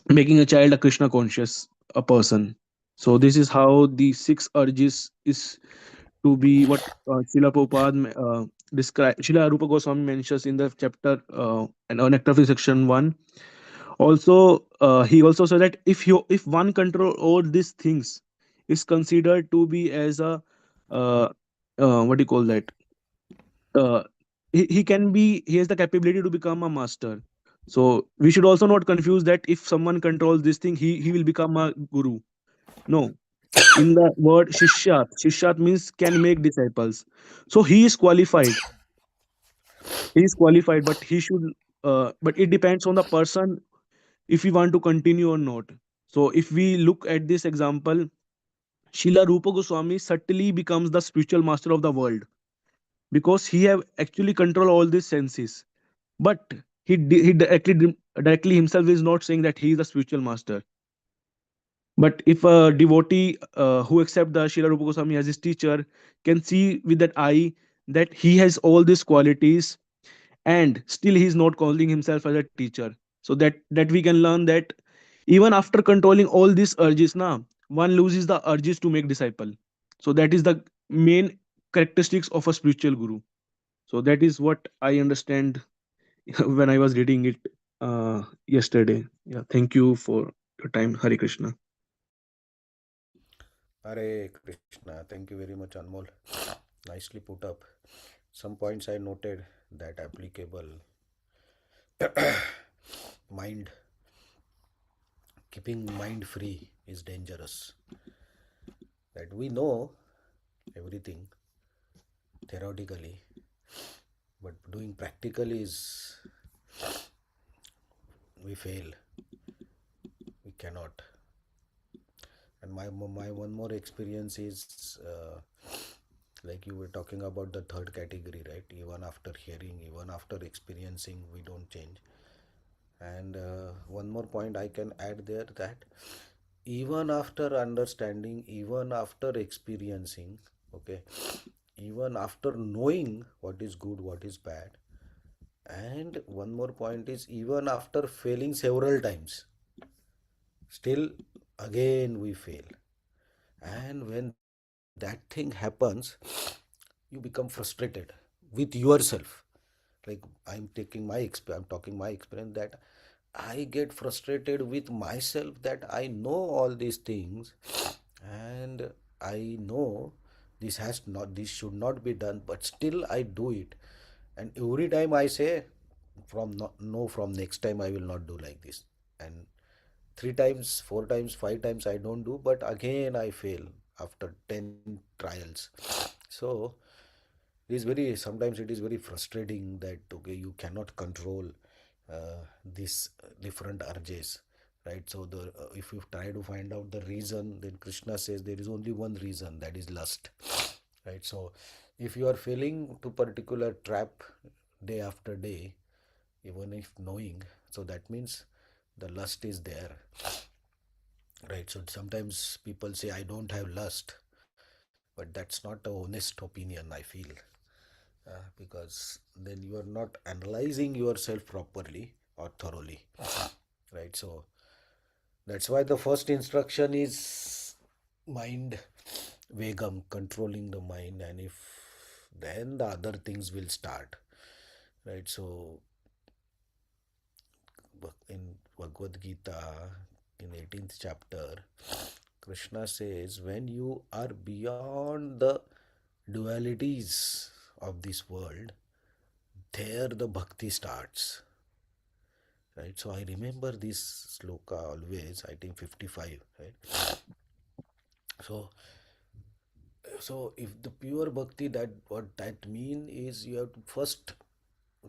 [SPEAKER 1] making a child a Krishna conscious a person. So this is how the six urges is to be what Srila Prabhupada describe. Srila Rupa Goswami mentions in the chapter and Nectar of section 1. Also, he also said that if one control all these things is considered to be as a uh, what do you call that? Uh, he has the capability to become a master. So we should also not confuse that if someone controls this thing, he will become a guru. No, in the word shishyat means can make disciples. So he is qualified, but he should but it depends on the person if we want to continue or not. So if we look at this example, Srila Rupa Goswami subtly becomes the spiritual master of the world because he have actually control all these senses. But he directly himself is not saying that he is the spiritual master. But if a devotee who accept the Srila Rupa Goswami as his teacher can see with that eye that he has all these qualities and still he is not calling himself as a teacher. So that we can learn that even after controlling all these urges, one loses the urges to make disciple. So that is the main characteristics of a spiritual guru. So that is what I understand when I was reading it yesterday. Yeah, thank you for your time, Hari Krishna.
[SPEAKER 2] Hare Krishna. Thank you very much, Anmol. Nicely put up. Some points I noted that applicable. Mind, keeping mind free is dangerous. That we know everything theoretically, but doing practically is we fail. We cannot. And my one more experience is like you were talking about the third category, right? Even after hearing, even after experiencing, we don't change. And one more point I can add there, that even after understanding, even after experiencing, okay, even after knowing what is good, what is bad, and one more point is even after failing several times, still again we fail. And when that thing happens, you become frustrated with yourself. Like I'm talking my experience, that I get frustrated with myself, that I know all these things, and I know this should not be done, but still I do it. And every time I say, from no, from next time I will not do like this. And three times, four times, five times I don't do, but again I fail after 10 trials. So sometimes it is very frustrating that okay, you cannot control these different urges, right? So if you try to find out the reason, then Krishna says there is only one reason, that is lust, right? So if you are failing to particular trap day after day, even if knowing, so that means the lust is there, right? So sometimes people say I don't have lust, but that's not a honest opinion, I feel, because then you are not analyzing yourself properly or thoroughly, right? So that's why the first instruction is mind vegam, controlling the mind, and if then the other things will start, right? So in Bhagavad Gita, in 18th chapter, Krishna says, when you are beyond the dualities of this world, there the bhakti starts. Right? So I remember this sloka always, I think 55, right? So if the pure bhakti, that what that mean is you have to first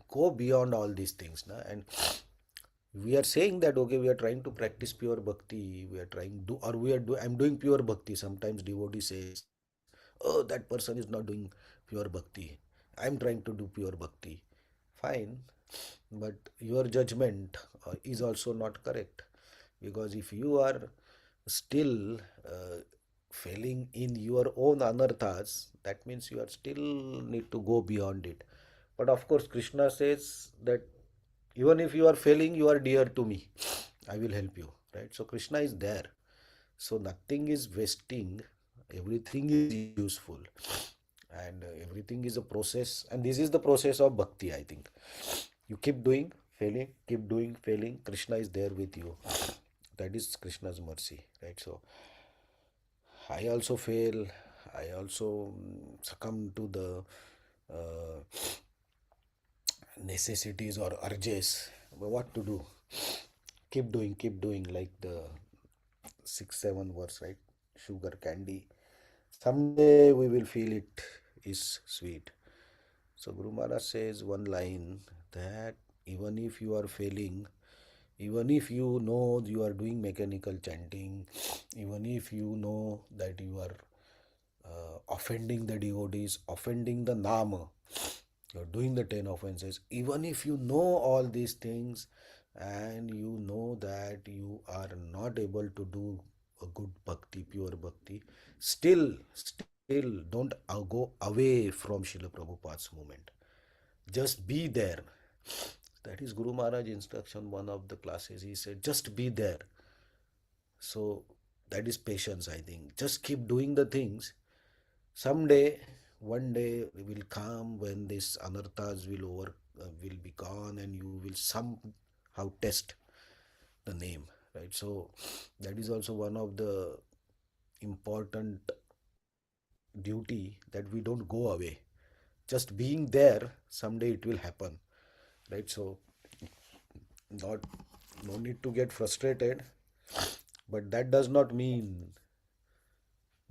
[SPEAKER 2] go beyond all these things, na? And we are saying that okay, we are trying to practice pure bhakti, we are trying to, or we are do I'm doing pure bhakti. Sometimes devotee says, oh, that person is not doing pure bhakti, I'm trying to do pure bhakti. Fine, but your judgment is also not correct, because if you are still failing in your own anarthas, that means you are still need to go beyond it. But of course Krishna says that even if you are failing, you are dear to me, I will help you, right? So Krishna is there, so nothing is wasting, everything is useful, and everything is a process, and this is the process of bhakti, I think. You keep doing, failing, keep doing, failing, Krishna is there with you. That is Krishna's mercy, right? So I also fail. I also succumb to the uh, necessities or urges. But what to do? Keep doing, like the 6 7 verse, right? Sugar candy. Someday we will feel it is sweet. So Guru Maharaj says one line that even if you are failing, even if you know you are doing mechanical chanting, even if you know that you are offending the devotees, offending the Nama, you're doing the 10 offenses, even if you know all these things and you know that you are not able to do a good bhakti, pure bhakti, still don't go away from Srila Prabhupada's movement. Just be there. That is Guru Maharaj instruction, one of the classes. He said, just be there. So that is patience, I think. Just keep doing the things. Someday, one day will come when this anarthas will be gone, and you will somehow test the name, right? So that is also one of the important duty, that we don't go away. Just being there, someday it will happen, right? So not no need to get frustrated, but that does not mean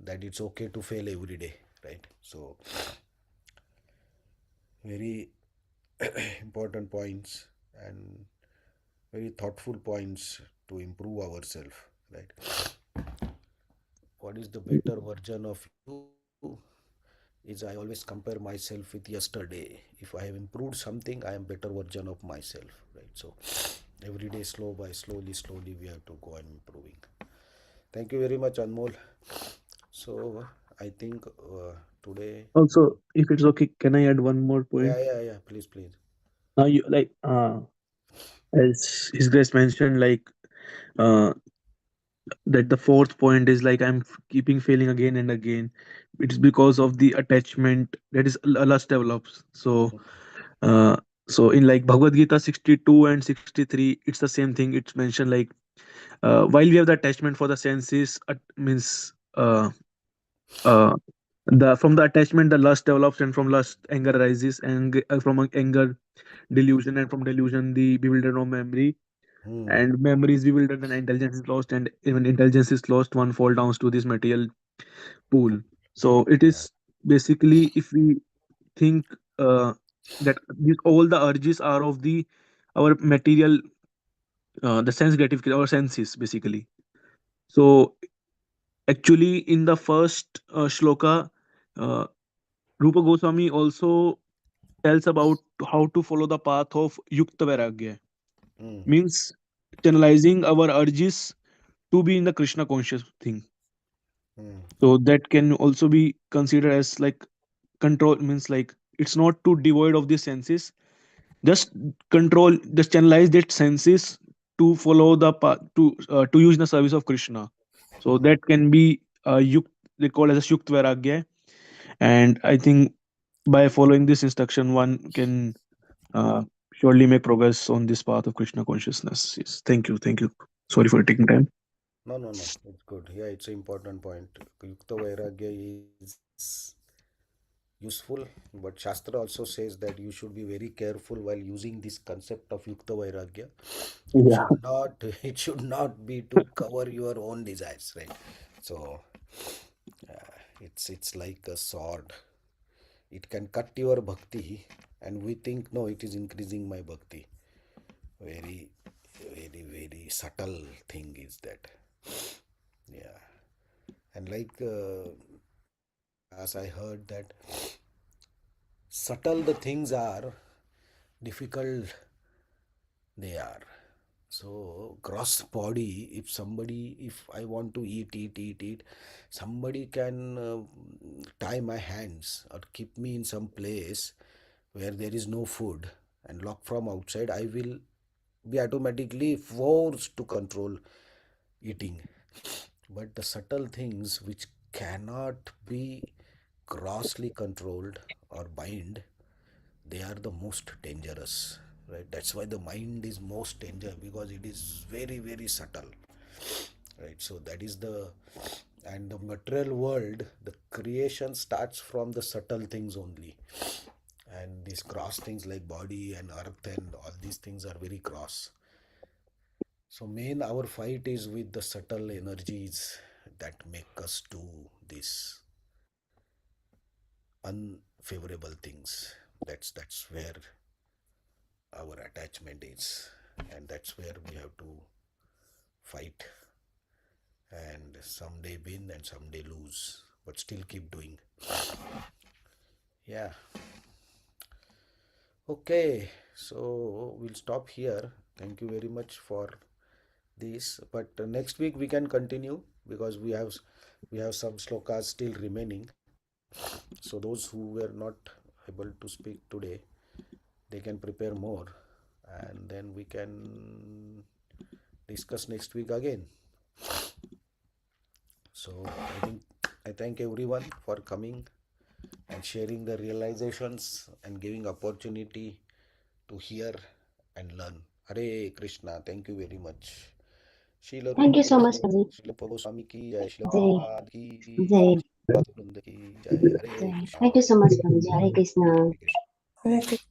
[SPEAKER 2] that it's okay to fail every day, right? So very important points and very thoughtful points to improve ourselves, right? What is the better version of you? Is I always compare myself with yesterday. If I have improved something, I am better version of myself, right? So every day, slowly we have to go on improving. Thank you very much, Anmol. So I think today,
[SPEAKER 1] Also, if it's okay, can I add one more point?
[SPEAKER 2] yeah, please.
[SPEAKER 1] Now, you like as His Grace mentioned, like uh, that the fourth point is like keeping failing again and again. It's because of the attachment that is lust develops. Uh, so in like Bhagavad Gita 62 and 63, it's the same thing. It's mentioned like while we have the attachment for the senses, means uh, the from the attachment the lust develops, and from lust anger arises, and from anger delusion, and from delusion the bewildered of memory,
[SPEAKER 2] Hmm.
[SPEAKER 1] and memory is bewildered and intelligence is lost, and when intelligence is lost one fall down to this material pool. So it
[SPEAKER 2] Yeah.
[SPEAKER 1] is basically, if we think that all the urges are of the our material, the sense gratification, our senses basically. So actually in the first shloka, uh, Rupa Goswami also tells about how to follow the path of Yukta Vairagya,
[SPEAKER 2] Hmm.
[SPEAKER 1] means channelizing our urges to be in the Krishna conscious thing.
[SPEAKER 2] Hmm.
[SPEAKER 1] So that can also be considered as like control, means like it's not too devoid of the senses, just control, just channelize that senses to follow the path to use the service of Krishna. So that can be they call as a Yukt Vairagya. And I think by following this instruction one can uh, surely make progress on this path of Krishna consciousness. Yes, thank you, sorry for taking time.
[SPEAKER 2] No. It's good. Yeah, it's an important point. Yukta Vairagya is useful, but Shastra also says that you should be very careful while using this concept of Yukta Vairagya. It
[SPEAKER 1] Yeah.
[SPEAKER 2] should not it should not be to cover your own desires, right? So it's like a sword. It can cut your bhakti, and we think no, it is increasing my bhakti. Very, very subtle thing is that. Yeah, and like as I heard that subtle the things are, difficult they are. So gross body, if I want to eat, somebody can tie my hands or keep me in some place where there is no food and lock from outside, I will be automatically forced to control eating. But the subtle things which cannot be grossly controlled or bind, they are the most dangerous. right? That's why the mind is most danger, because it is very, very subtle, right? So that is the, and the material world, the creation starts from the subtle things only, and these gross things like body and earth and all these things are very gross. So main our fight is with the subtle energies that make us do these unfavorable things. That's where our attachment is, and that's where we have to fight, and someday win and someday lose, but still keep doing. Yeah. Okay, so we'll stop here. Thank you very much for this, but next week we can continue, because we have some slokas still remaining. So those who were not able to speak today, they can prepare more, and then we can discuss next week again. So I thank everyone for coming and sharing the realizations and giving opportunity to hear and learn. Hare Krishna. Thank you very much. Srila
[SPEAKER 3] Thank you
[SPEAKER 2] Rupa
[SPEAKER 3] so much, Prabhu.
[SPEAKER 2] Goswami ki jai, Srila
[SPEAKER 3] Jai,
[SPEAKER 2] Prabhupada ki
[SPEAKER 3] Jai,
[SPEAKER 2] jai, Srila Vrinda ki jai. Hare
[SPEAKER 3] Jai.
[SPEAKER 2] Krishna.
[SPEAKER 3] Thank you so much, Prabhuji. Hare Krishna.
[SPEAKER 2] Hare Krishna.
[SPEAKER 4] Hare Krishna.